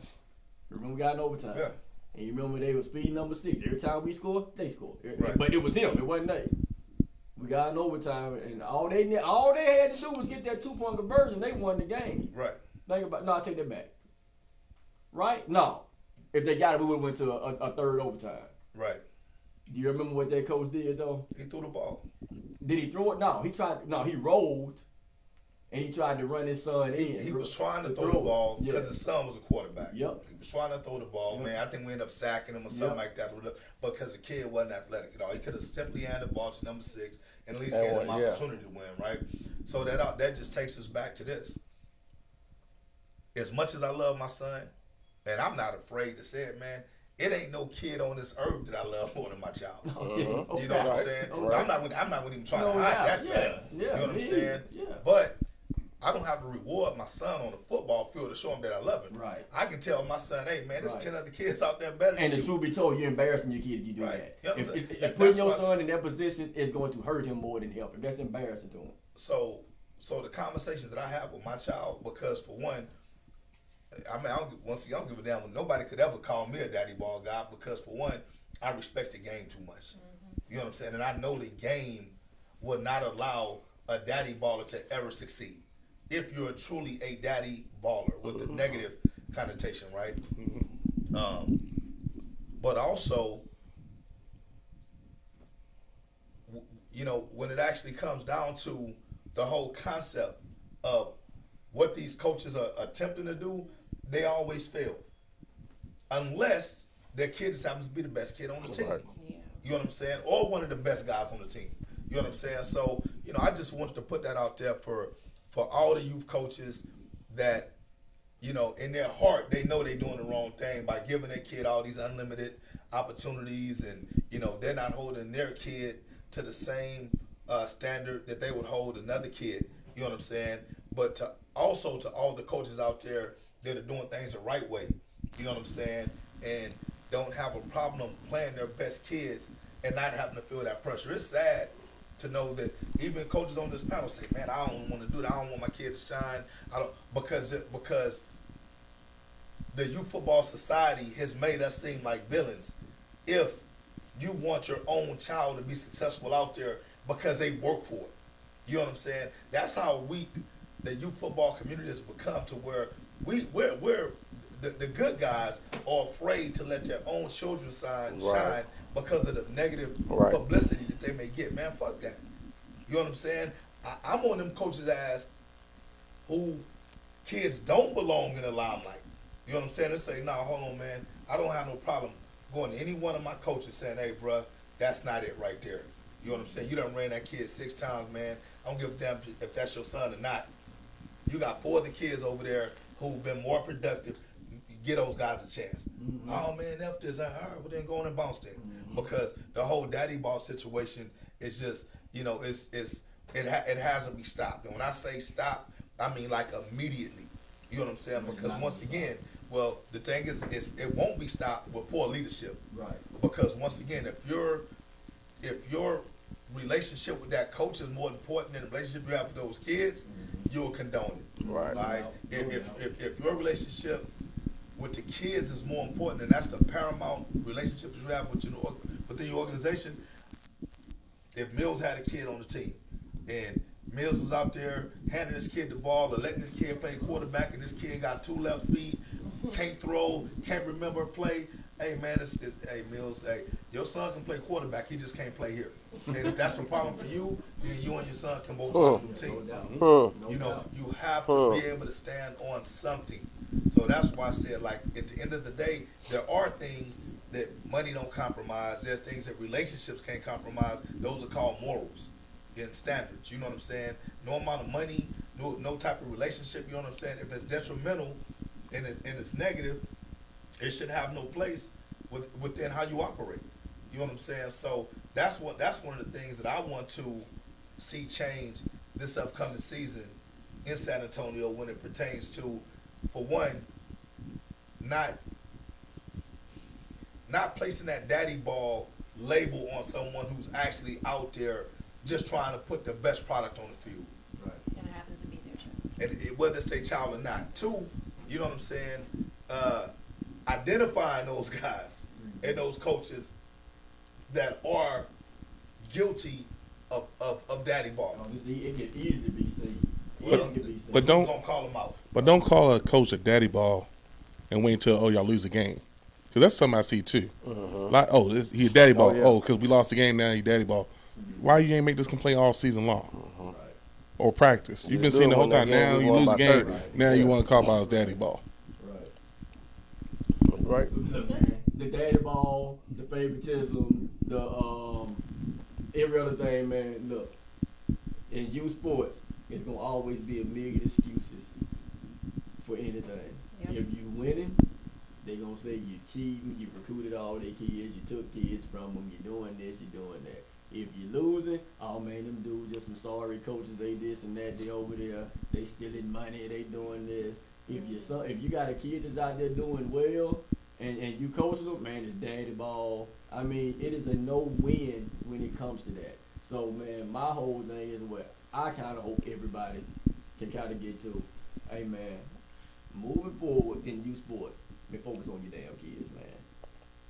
Yeah. And you remember they was feeding number 6. Every time we scored, they scored. Right. But it was him. It wasn't they. We got in overtime, and all they had to do was get that 2-point conversion. They won the game. Right. Think about. No, I take that back. Right? No. If they got it, we would have went to a third overtime. Right. Do you remember what that coach did though? He threw the ball. Did he throw it? No. He tried. No, he rolled, and he tried to run his son in. He was trying to throw the ball Yeah. because his son was a quarterback. Yep. He was trying to throw the ball, Yep. man. I think we ended up sacking him or something Yep. like that because the kid wasn't athletic at all. He could have simply handed the ball to number 6 and at least And gave him won, an yeah. opportunity to win, right? So that just takes us back to this. As much as I love my son, and I'm not afraid to say it, man, it ain't no kid on this earth that I love more than my child. You know what I'm Right. saying? Okay. So I'm not even trying to No hide doubt. that fact. Yeah. You know what I'm Me saying? either. Yeah. But I don't have to reward my son on the football field to show him that I love him. Right. I can tell my son, hey man, there's Right. 10 other kids out there better And than the you. truth be told, you're embarrassing your kid if you do Right. that. Yep. If That's putting your why I son in that position is going to hurt him more than help him. That's embarrassing to him. So the conversations that I have with my child, because for one, I mean, I don't give a damn when nobody could ever call me a daddy ball guy because for one, I respect the game too much. You know what I'm saying? And I know the game will not allow a daddy baller to ever succeed if you're truly a daddy baller with the negative connotation, right? But also, when it actually comes down to the whole concept of what these coaches are attempting to do, they always fail. Unless their kid just happens to be the best kid on the team. Right. Yeah. You know what I'm saying? Or one of the best guys on the team. You know what I'm saying? So, I just wanted to put that out there for all the youth coaches that, in their heart, they know they're doing the wrong thing by giving their kid all these unlimited opportunities, and, they're not holding their kid to the same standard that they would hold another kid. You know what I'm saying? But to all the coaches out there that are doing things the right way, you know what I'm saying, and don't have a problem playing their best kids and not having to feel that pressure. It's sad to know that even coaches on this panel say, man, I don't want to do that. I don't want my kid to shine. Because the youth football society has made us seem like villains if you want your own child to be successful out there because they work for it. You know what I'm saying? That's how weak the youth football community has become, to where we're the good guys are afraid to let their own children shine because of the negative publicity that they may get. Man, fuck that. You know what I'm saying? I'm on them coaches' ass who kids don't belong in the limelight. You know what I'm saying? They say, nah, hold on, man. I don't have no problem going to any one of my coaches saying, hey, bruh, that's not it right there. You know what I'm saying? You done ran that kid 6 times, man. I don't give a damn if that's your son or not. You got 4 other kids over there who've been more productive. Get those guys a chance. Mm-hmm. Oh, man, F this. All right, well, then go on and bounce then. Mm-hmm. Because the whole daddy ball situation is just, it has to be stopped. And when I say stop, I mean like immediately. You know what I'm saying? Because once again, well, the thing is it won't be stopped with poor leadership. Right. Because once again, if your relationship with that coach is more important than the relationship you have with those kids, you'll condone it. Right. If your relationship with the kids is more important, and that's the paramount relationship that you have within your organization. If Mills had a kid on the team, and Mills was out there handing this kid the ball or letting this kid play quarterback, and this kid got 2 left feet, can't throw, can't remember a play. Hey man, hey Mills, hey, your son can play quarterback, he just can't play here. And if that's the problem for you, then you and your son can both play on the team. You have to be able to stand on something. So that's why I said, like, at the end of the day, there are things that money don't compromise. There are things that relationships can't compromise. Those are called morals and standards. You know what I'm saying? No amount of money, no type of relationship. You know what I'm saying? If it's detrimental and it's negative, it should have no place within how you operate. You know what I'm saying? So that's one of the things that I want to see change this upcoming season in San Antonio when it pertains to, for one, not placing that daddy ball label on someone who's actually out there just trying to put the best product on the field. Right. And it happens to be their child. And whether it's their child or not. 2, you know what I'm saying? Identifying those guys and those coaches that are guilty of daddy ball. It can easily be seen. But don't call them out. But don't call a coach a daddy ball and wait until y'all lose a game, because that's something I see too. Like he a daddy ball. Because we lost the game, now he daddy ball. Why you ain't make this complaint all season long or practice? You've been seeing the whole time. Now you lose a game. Now you want to call about his daddy ball. Right. Look, man, the daddy ball, the favoritism, the every other thing, man. Look, in youth sports, it's gonna always be a million excuses for anything. Yep. If you winning, they gonna say you cheating, you recruited all their kids, you took kids from them, you're doing this, you're doing that. If you losing, oh man, them dudes just some sorry coaches, they this and that, they over there, they stealing money, they doing this. If you got a kid that's out there doing well, and you coaching them, man, it's daddy ball. I mean, it is a no-win when it comes to that. So, man, my whole thing is what I kind of hope everybody can kind of get to. Hey, man, moving forward in youth sports, man, focus on your damn kids, man.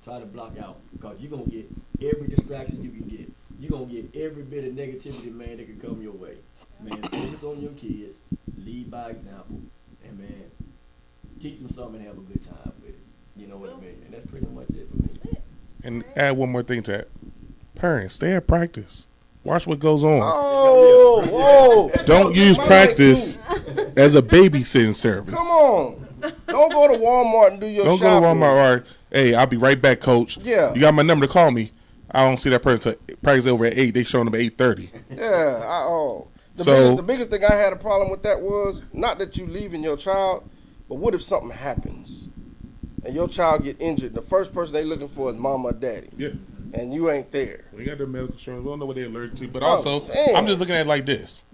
Try to block out, because you're going to get every distraction you can get. You're going to get every bit of negativity, man, that can come your way. Man, focus on your kids. Lead by example. And, man, teach them something and have a good time with it. You know what I mean? And that's pretty much it for me. And add one more thing to that. Parents, stay at practice. Watch what goes on. Oh, whoa. Don't use My practice mic as a babysitting service. Come on. Don't go to Walmart and do your Don't shopping. go to Walmart or, hey, I'll be right back, coach. Yeah. You got my number to call me. I don't see that person till practice over at 8. They showing up at 8:30. Yeah. So- The biggest thing I had a problem with that was not that you leaving your child, but what if something happens and your child get injured? The first person they looking for is mama or daddy, Yeah. and you ain't there. We got their medical insurance. We don't know what they're allergic to. But I'm also, saying. I'm just looking at it like this.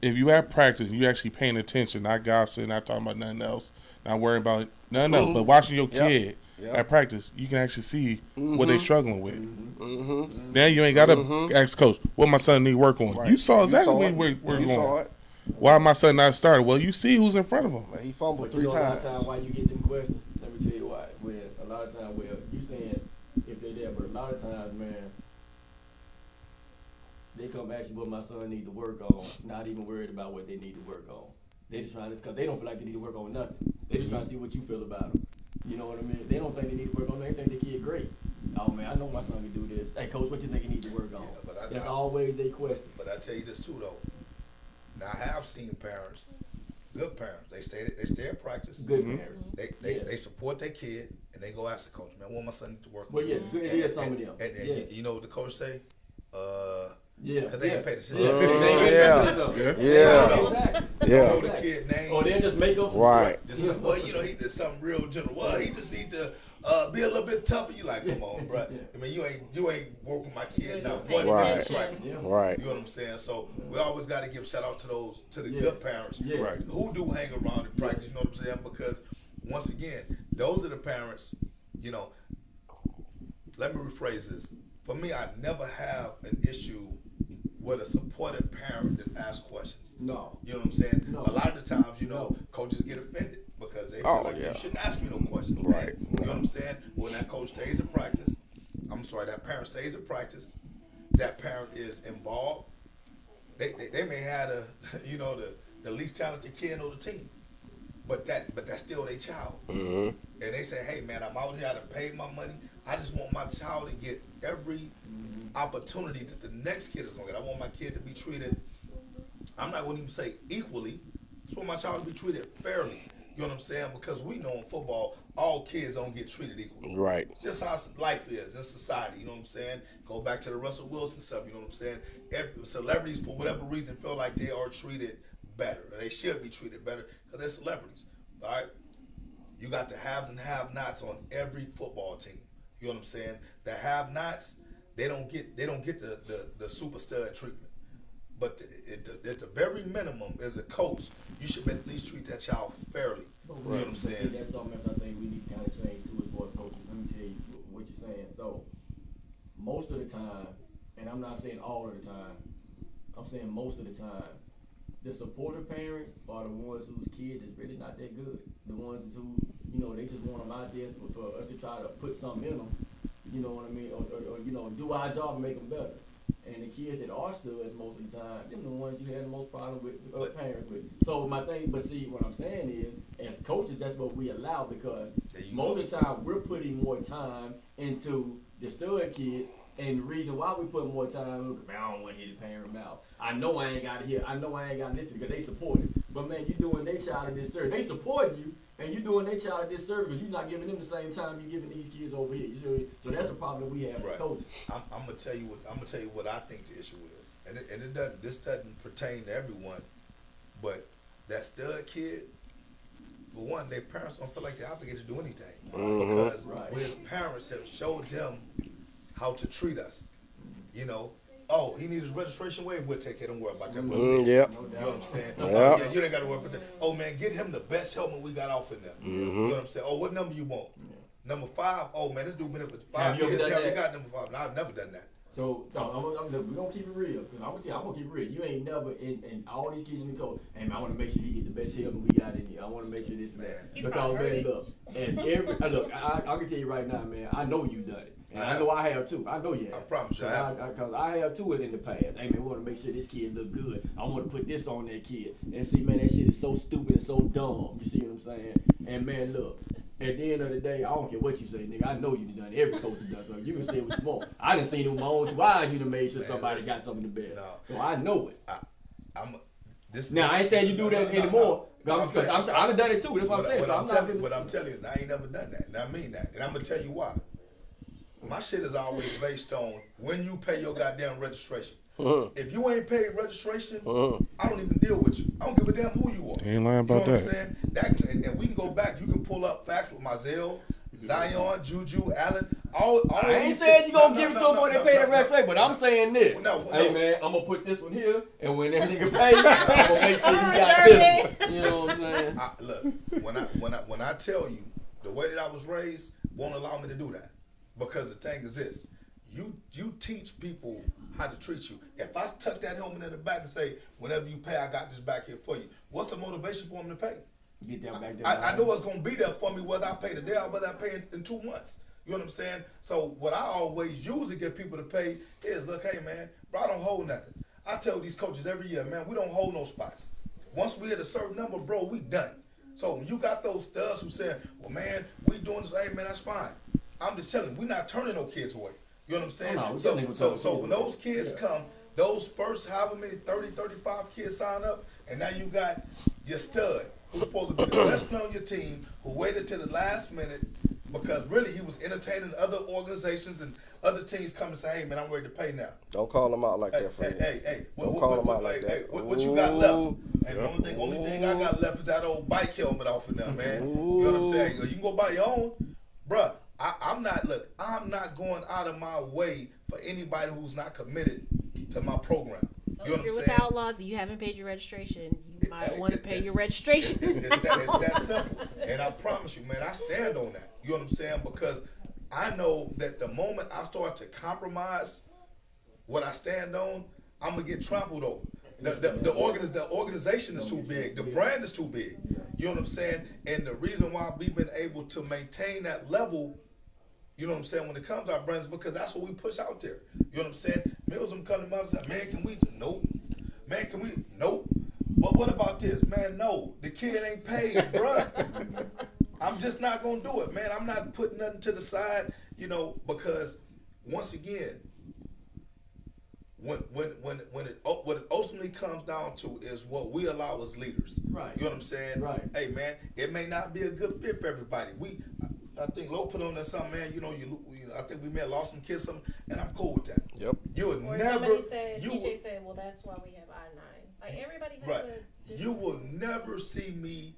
If you have practice and you actually paying attention, not gossiping, not talking about nothing else, not worrying about nothing else, but watching your kid at practice, you can actually see what they're struggling with. Mm-hmm. Now you ain't got to ask coach, what my son need work on. Right. You saw exactly You saw where it. we're You going. saw it. Why my son not started? Well, you see who's in front of him. Man, he fumbled But you 3 know a lot of times. times why you get them questions? Let me tell you why. When a lot of times, well, you saying if they're there, but a lot of times, man, they come ask you what my son need to work on, not even worried about what they need to work on. They just trying to, cause they don't feel like they need to work on nothing. They just trying to see what you feel about them. You know what I mean? They don't think they need to work on anything. They think the kid great. Oh man, I know my son can do this. Hey coach, what you think he need to work on? Yeah, but That's always they question. But I tell you this too though. Now I have seen parents, good parents. They stay at practice. Good parents. They support their kid and they go ask the coach, man, what my son need to work on. Well, yes, good to hear some of them. And Yes. you know what the coach say? Yeah. Cause they ain't paid attention. Yeah. Exactly. Yeah. Know the kid name. Or they'll just make up some Right. shit. Well, you know, he did something real general. Well, he just need to be a little bit tougher. You like, come on, bro. I mean, you ain't working my kid now. One Right. day practice. Yeah. Right. You know what I'm saying? So we always got to give shout out to the Yes. good parents Yes. Right. who do hang around in practice. You know what I'm saying? Because once again, those are the parents. You know, let me rephrase this. For me, I never have an issue with a supportive parent that asks questions. No. You know what I'm saying? No. A lot of the times, you know, coaches get offended because they feel like you shouldn't ask me no questions. Right. You know what I'm saying? When that coach stays in practice, that parent stays in practice, that parent is involved. They may have the least talented kid on the team, but that's still their child. Mm-hmm. And they say, hey man, I'm out here to pay my money. I just want my child to get every opportunity that the next kid is gonna get. I want my kid to be treated, I'm not gonna even say equally. I just want my child to be treated fairly. You know what I'm saying? Because we know in football, all kids don't get treated equally. Right. Just how life is in society, you know what I'm saying? Go back to the Russell Wilson stuff, you know what I'm saying? Every celebrities, for whatever reason, feel like they are treated better. Or they should be treated better because they're celebrities, all right? You got the haves and have-nots on every football team. You know what I'm saying? The have-nots, they don't get the super stud treatment. But at the very minimum, as a coach, you should at least treat that child fairly. You know what I'm saying? See, that's something else I think we need to kind of change too as far as coaches. Let me tell you what you're saying. So, most of the time, and I'm not saying all of the time, I'm saying most of the time, the supportive parents are the ones whose kids is really not that good. The ones who, you know, they just want them out there for us to try to put something in them. You know what I mean? Or you know, do our job and make them better. And the kids that are studs most of the time, them the ones you have the most problem with, parents with. So my thing, but see, what I'm saying is, as coaches, that's what we allow because most of the time we're putting more time into the stud kids. And the reason why we put more time, look, man, I don't want to hear the parent mouth. I know I ain't got to hear. I know I ain't got to listen because they support it. But man, you doing their child a disservice. They supporting you, and you doing their child a disservice because you're not giving them the same time you're giving these kids over here. You see? So that's a problem that we have as coaches. I'm gonna tell you what I think the issue is, and it doesn't. This doesn't pertain to everyone, but that stud kid, for one, their parents don't feel like they're obligated to do anything because his parents have showed them how to treat us. You know, oh, he needs his registration waiver. We'll take care. Don't worry about that. Yep. You know what I'm saying? Yep. Yeah, you ain't got to worry about that. Oh man, get him the best helmet we got off in there. You know what I'm saying? Oh, what number you want? Number 5. Oh man, this dude been up for 5 years. He already got number 5. No, I've never done that. So we're gonna keep it real because I'm gonna keep it real. You ain't never in all these kids in the coach. Hey man, I want to make sure he get the best help we got in here. I want to make sure this and that. Because man, look, and I can tell you right now, man. I know you done it. And I know I have too. I know you have. I promise you, I have. Because I have too in the past. Hey man, we want to make sure this kid look good. I want to put this on that kid. And see, man, that shit is so stupid and so dumb. You see what I'm saying? And man, look, at the end of the day, I don't care what you say, nigga. I know you done. Every coach has done something. You can say what you want. I done seen it with my own 2 eyes. You done made sure somebody got something the best. No. So I know it. Now I ain't saying you do that anymore. No, I done done it too. That's what I'm saying. What I'm telling you, I ain't never done that, and I mean that, and I'm gonna tell you why. My shit is always based on when you pay your goddamn registration. If you ain't paid registration, I don't even deal with you. I don't give a damn who you are. Ain't lying about you know that. What I'm saying? And we can go back. You can pull up facts with Myzel, Zion, Juju, Allen. All I ain't saying you gonna give it to them before they pay the registration, but I'm saying this. Hey man, I'm gonna put this one here, and when that nigga pay, I'm gonna make sure you got this one. You know what I'm saying? Look, when I tell you the way that I was raised won't allow me to do that, because the thing is this: you teach people how to treat you. If I tuck that helmet in the back and say, whenever you pay, I got this back here for you, what's the motivation for them to pay? Get that back there. I know it's gonna be there for me whether I pay today or whether I pay in 2 months. You know what I'm saying? So what I always usually get people to pay is, look, hey man, bro, I don't hold nothing. I tell these coaches every year, man, we don't hold no spots. Once we hit a certain number, bro, we done. So when you got those studs who say, well, man, we doing this, hey man, that's fine. I'm just telling you, we're not turning no kids away. You know what I'm saying? So when those kids come, those first however many 30, 35 kids sign up, and now you got your stud who's supposed to be the best player on your team, who waited till the last minute because really he was entertaining other organizations and other teams come and say, hey man, I'm ready to pay now. Don't call them out like that, Fred. Hey, don't call them out like that. What you got left? And the only thing I got left is that old bike helmet off of them, man. You know what I'm saying? You can go buy your own. Bruh, I'm not going out of my way for anybody who's not committed to my program. So you know if you're what with I'm saying? Outlaws and you haven't paid your registration, you might want to pay your registration. It's that simple. And I promise you, man, I stand on that. You know what I'm saying? Because I know that the moment I start to compromise what I stand on, I'm going to get trampled over. The organization is too big. The brand is too big. You know what I'm saying? And the reason why we've been able to maintain that level, you know what I'm saying, when it comes to our brands, because that's what we push out there. You know what I'm saying? Mills them come to me and say, man, can we? Nope. Man, can we? Nope. But what about this? Man, no. The kid ain't paid, bruh. I'm just not going to do it, man. I'm not putting nothing to the side, you know, because once again, what it ultimately comes down to is what we allow as leaders. Right. You know what I'm saying? Right. Hey, man, it may not be a good fit for everybody. I think Lo put on there something, man. You know, I think we may have lost some kids, something, and I'm cool with that. Yep. You would Or never. somebody said, TJ said, well, that's why we have I-9. Like, everybody has Right. a You will never see me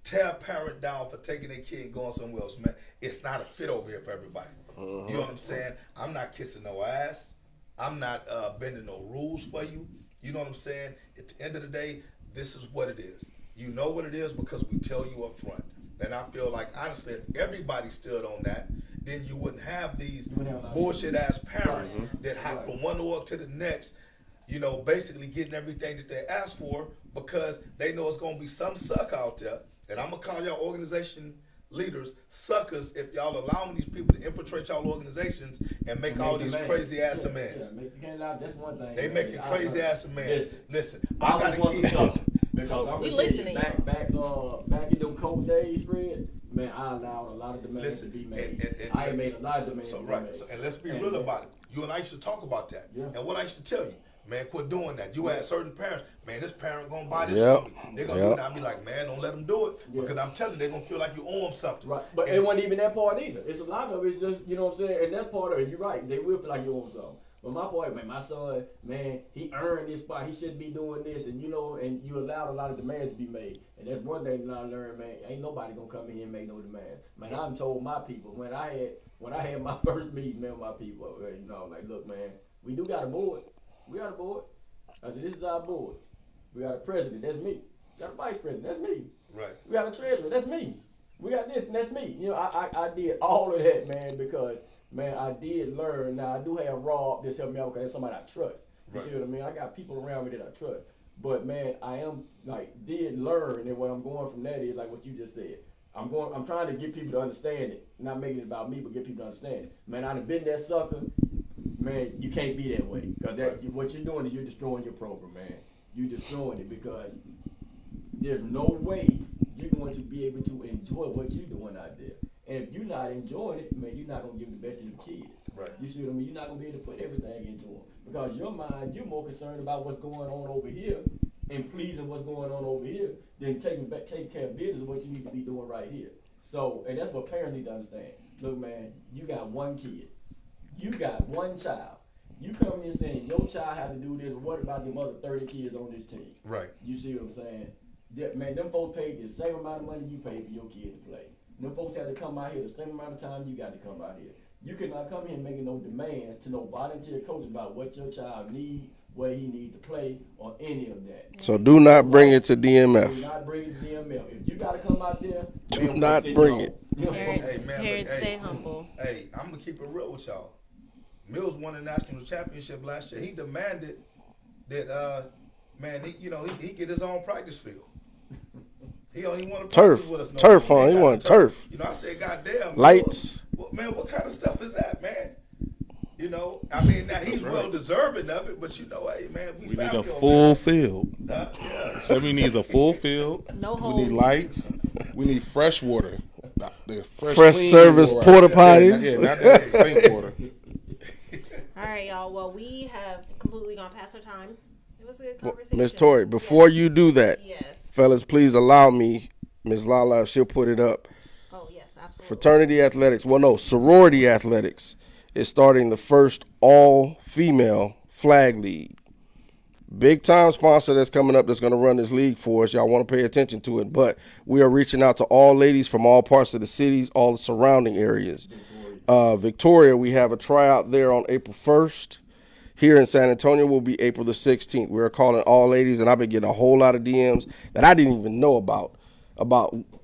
tear a parent down for taking their kid and going somewhere else, man. It's not a fit over here for everybody. You know what I'm saying? I'm not kissing no ass. I'm not bending no rules for you. You know what I'm saying? At the end of the day, this is what it is. You know what it is because we tell you up front. And I feel like, honestly, if everybody stood on that, then you wouldn't have these bullshit-ass parents that hop from one org to the next, you know, basically getting everything that they asked for because they know it's going to be some suck out there. And I'm going to call y'all organization leaders suckers if y'all allowing these people to infiltrate y'all organizations and make all these crazy-ass demands. That's one thing. They making crazy-ass demands. Listen, I I got was a one kid. sucker. Because I'm We gonna tell you, listening. back in them cold days, Fred, man, I allowed a lot of demands to be made. I ain't made a lot of demands. So right, and let's be real about it. You and I used to talk about that. Yeah. And what I used to tell you, man, quit doing that. You had certain parents, man, this parent gonna buy this Yep. for me. They're gonna do it. I'll be like, man, don't let them do it. Because I'm telling you, they're gonna feel like you owe them something. Right, but it wasn't even that part either. It's a lot of it's just, you know what I'm saying, and that's part of it. You're right, they will feel like you owe them something. But my boy, man, my son, man, he earned this spot. He shouldn't be doing this, and you know, and you allowed a lot of demands to be made. And that's one thing that I learned, man. Ain't nobody gonna come in here and make no demands. Man, I done told my people when I had my first meeting, man, with my people, you know, like, look, man, we do got a board. We got a board. I said, this is our board. We got a president, that's me. We got a vice president, that's me. Right. We got a treasurer, that's me. We got this, and that's me. You know, I did all of that, man, because, man, I did learn. Now, I do have Rob that's helping me out because that's somebody I trust. You see what I mean? I got people around me that I trust. But, man, I am, like, did learn, and what I'm going from that is, like what you just said. I'm trying to get people to understand it. Not making it about me, but get people to understand it. Man, I done been that sucker. Man, you can't be that way. Because what you're doing is you're destroying your program, man. You're destroying it because there's no way you're going to be able to enjoy what you're doing out there. And if you're not enjoying it, man, you're not gonna give the best to the kids. Right. You see what I mean? You're not gonna be able to put everything into them because your mind, you're more concerned about what's going on over here and pleasing what's going on over here than taking care of business of what you need to be doing right here. So, and that's what parents need to understand. Look, man, you got one kid, you got one child. You come in saying your child have to do this. What about them other 30 kids on this team? Right. You see what I'm saying? Man, them folks paid the same amount of money you paid for your kid to play. Them folks had to come out here the same amount of time you got to come out here. You cannot come here making no demands to no volunteer coach about what your child need, where he need to play, or any of that. So do not bring it to Do DMF. not bring it to DMF. If you got to come out there, Do man, not sit bring down. it. You know what I'm Parents, saying? Hey, man, parents, look, stay hey. humble. Hey, I'm gonna keep it real with y'all. Mills won the national championship last year. He demanded that, man, he get his own practice field. He don't even want to practice Turf. with us no Turf, more. huh? They He got want the turf. I said, goddamn. Lights. Man, what kind of stuff is that, man? I mean, now he's right. well deserving of it, but hey, man, we We need family a over full field. here. Yeah. Somebody needs a full field. No We holes. need lights. We need fresh water. The Fresh clean service water. porta potties. Yeah, not that sink water. All right, y'all. Well, we have completely gone past our time. It was a good conversation. Miss Tori, before you do that, Yes. fellas, please allow me, Miss Lala, if she'll put it up. Oh, yes, absolutely. Fraternity athletics, well, no, sorority athletics is starting the first all-female flag league. Big time sponsor that's coming up that's going to run this league for us. Y'all want to pay attention to it. But we are reaching out to all ladies from all parts of the cities, all the surrounding areas. Victoria, we have a tryout there on April 1st. Here in San Antonio will be April the 16th. We're calling all ladies, and I've been getting a whole lot of DMs that I didn't even know about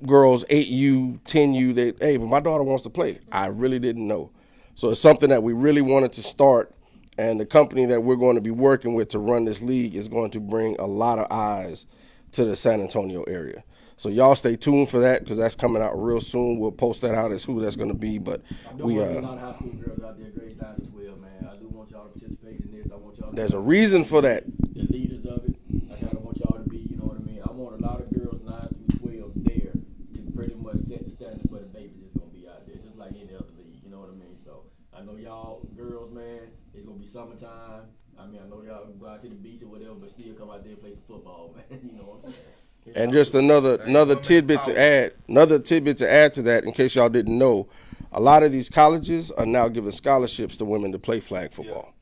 girls 8U, 10U. That, hey, but my daughter wants to play. I really didn't know. So it's something that we really wanted to start, and the company that we're going to be working with to run this league is going to bring a lot of eyes to the San Antonio area. So y'all stay tuned for that because that's coming out real soon. We'll post that out as who that's going to be. But I do we want a lot of high school girls out there, grades 9 to 12, man. I do want y'all to participate in this. I want y'all to there's a reason for that. the leaders of it. I kind of want y'all to be, you know what I mean? I want a lot of girls 9 through 12 there to pretty much set the standard for the babies that's going to be out there, just like any other league, you know what I mean? So I know y'all girls, man, it's going to be summertime. I mean, I know y'all can go out to the beach or whatever, but still come out there and play some football, man. You know what I'm saying? And just another tidbit to add to that, in case y'all didn't know, a lot of these colleges are now giving scholarships to women to play flag football,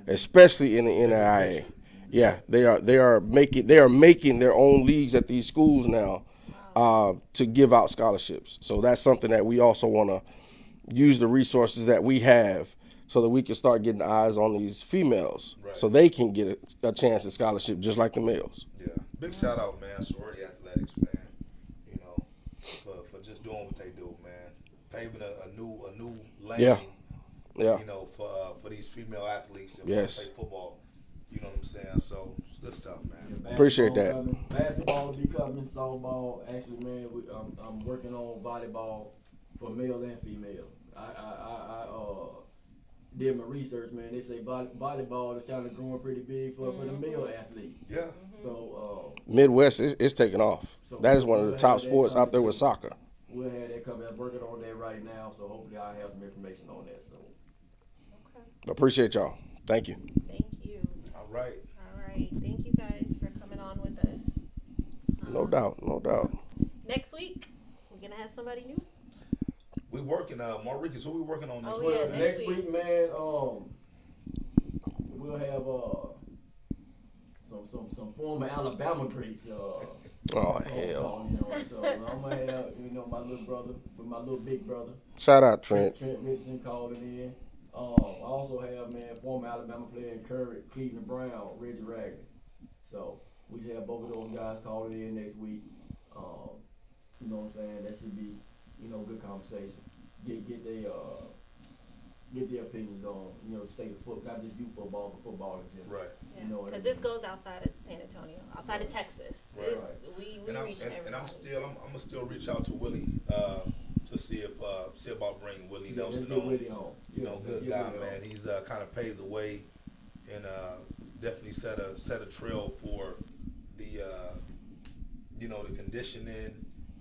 especially in the NAIA. Yeah, they are making their own leagues at these schools now to give out scholarships. So that's something that we also want to use the resources that we have so that we can start getting eyes on these females, so they can get a chance at scholarship just like the males. Yeah. Big shout out, man, sorority athletics, man. You know, for just doing what they do, man. Paving a new lane. Yeah. You know, for these female athletes that want to play football. You know what I'm saying? So it's good stuff, man. Yeah, Appreciate that. coming. Basketball will be coming. Softball, actually, man. I'm working on volleyball for male and female. I did my research, man. They say volleyball is kind of growing pretty big for the male athlete. Yeah. So Midwest, it's taking off. That is one of the top sports out there with soccer. we'll have that coming. I'm working on that right now, so hopefully I'll have some information on that. So Okay. Appreciate y'all. Thank you. Thank you. All right. All right. Thank you guys for coming on with us. No doubt. Next week, we're going to have somebody new. We working, Mauricus, who we working on next Oh, week? yeah, man? next week, man, we'll have some former Alabama greats. Oh, hell. You know, so I'm gonna have my little brother with my little big brother. Shout out, Trent. Trent Richardson calling in. I also have former Alabama player in Cleveland Brown, Reggie Raggedy. So we should have both of those guys calling in next week. You know what I'm saying? That should be good conversation. Get their opinions on state of football, not just youth football, but football in general. Right. Yeah. You know what I Because mean? this goes outside of San Antonio, outside of Texas. Right. We And I'm reaching everybody. I'm gonna still reach out to Willie to see about bringing Willie Yeah, let's Nelson get on. Willie on. You know, Yeah, good get guy, Willie man. on. He's kind of paved the way and definitely set a trail for the the conditioning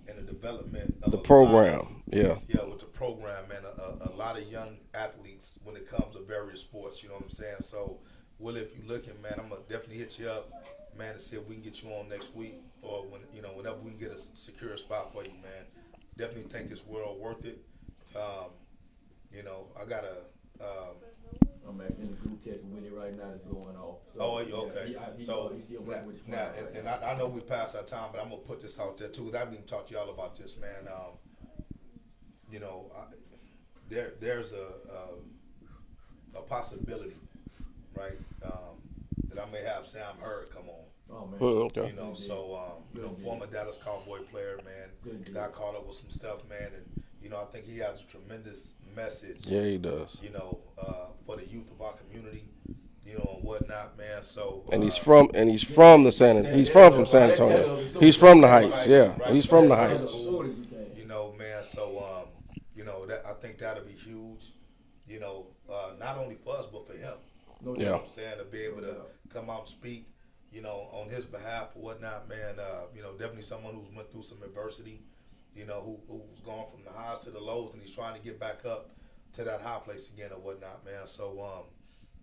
and the development of The a lot program, of- yeah. Yeah, with the program, man, a lot of young athletes when it comes to various sports, you know what I'm saying? So, Will, if you're looking, man, I'm going to definitely hit you up, man, to see if we can get you on next week or when, you know, whenever we can get a secure spot for you, man. Definitely think it's well worth it. You know, I got a, I'm actually in the group text with it right now. It's going off. So, oh, okay. He's So still working with his now, client right and now. I know we passed our time, but I'm gonna put this out there too. 'Cause I haven't even talked to y'all about this, man. You know, there's a possibility, right? That I may have Sam Hurd come on. Oh man. Okay. You know, so you know, former Dallas Cowboy player, man. Good Got deal. caught up with some stuff, man, and you know, I think he has a tremendous message. Yeah, he does. You know, for the youth of our community, you know, and whatnot, man. So And he's from the he's from San Antonio. He's from the Heights, yeah. He's from the Heights. You know, man. So you know, that I think that'll be huge. You know, not only for us but for him. No You know Yeah. what I'm saying? To be able to come out and speak, you know, on his behalf or whatnot, man. You know, definitely someone who's went through some adversity. You know, who's gone from the highs to the lows, and he's trying to get back up to that high place again or whatnot, man. So,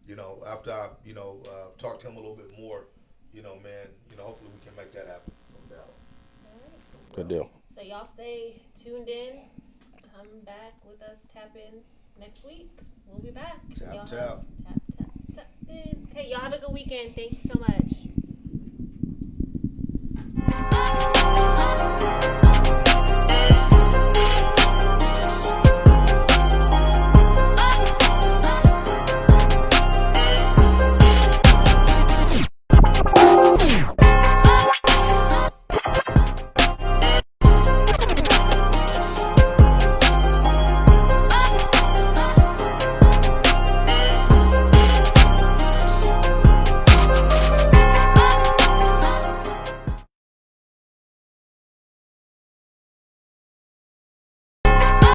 you know, after I, you know, talk to him a little bit more, you know, man, you know, hopefully we can make that happen. No doubt. Good deal. So y'all stay tuned in. Come back with us. Tap in next week. We'll be back. Tap, Y'all tap. Tap in. Okay, y'all have a good weekend. Thank you so much.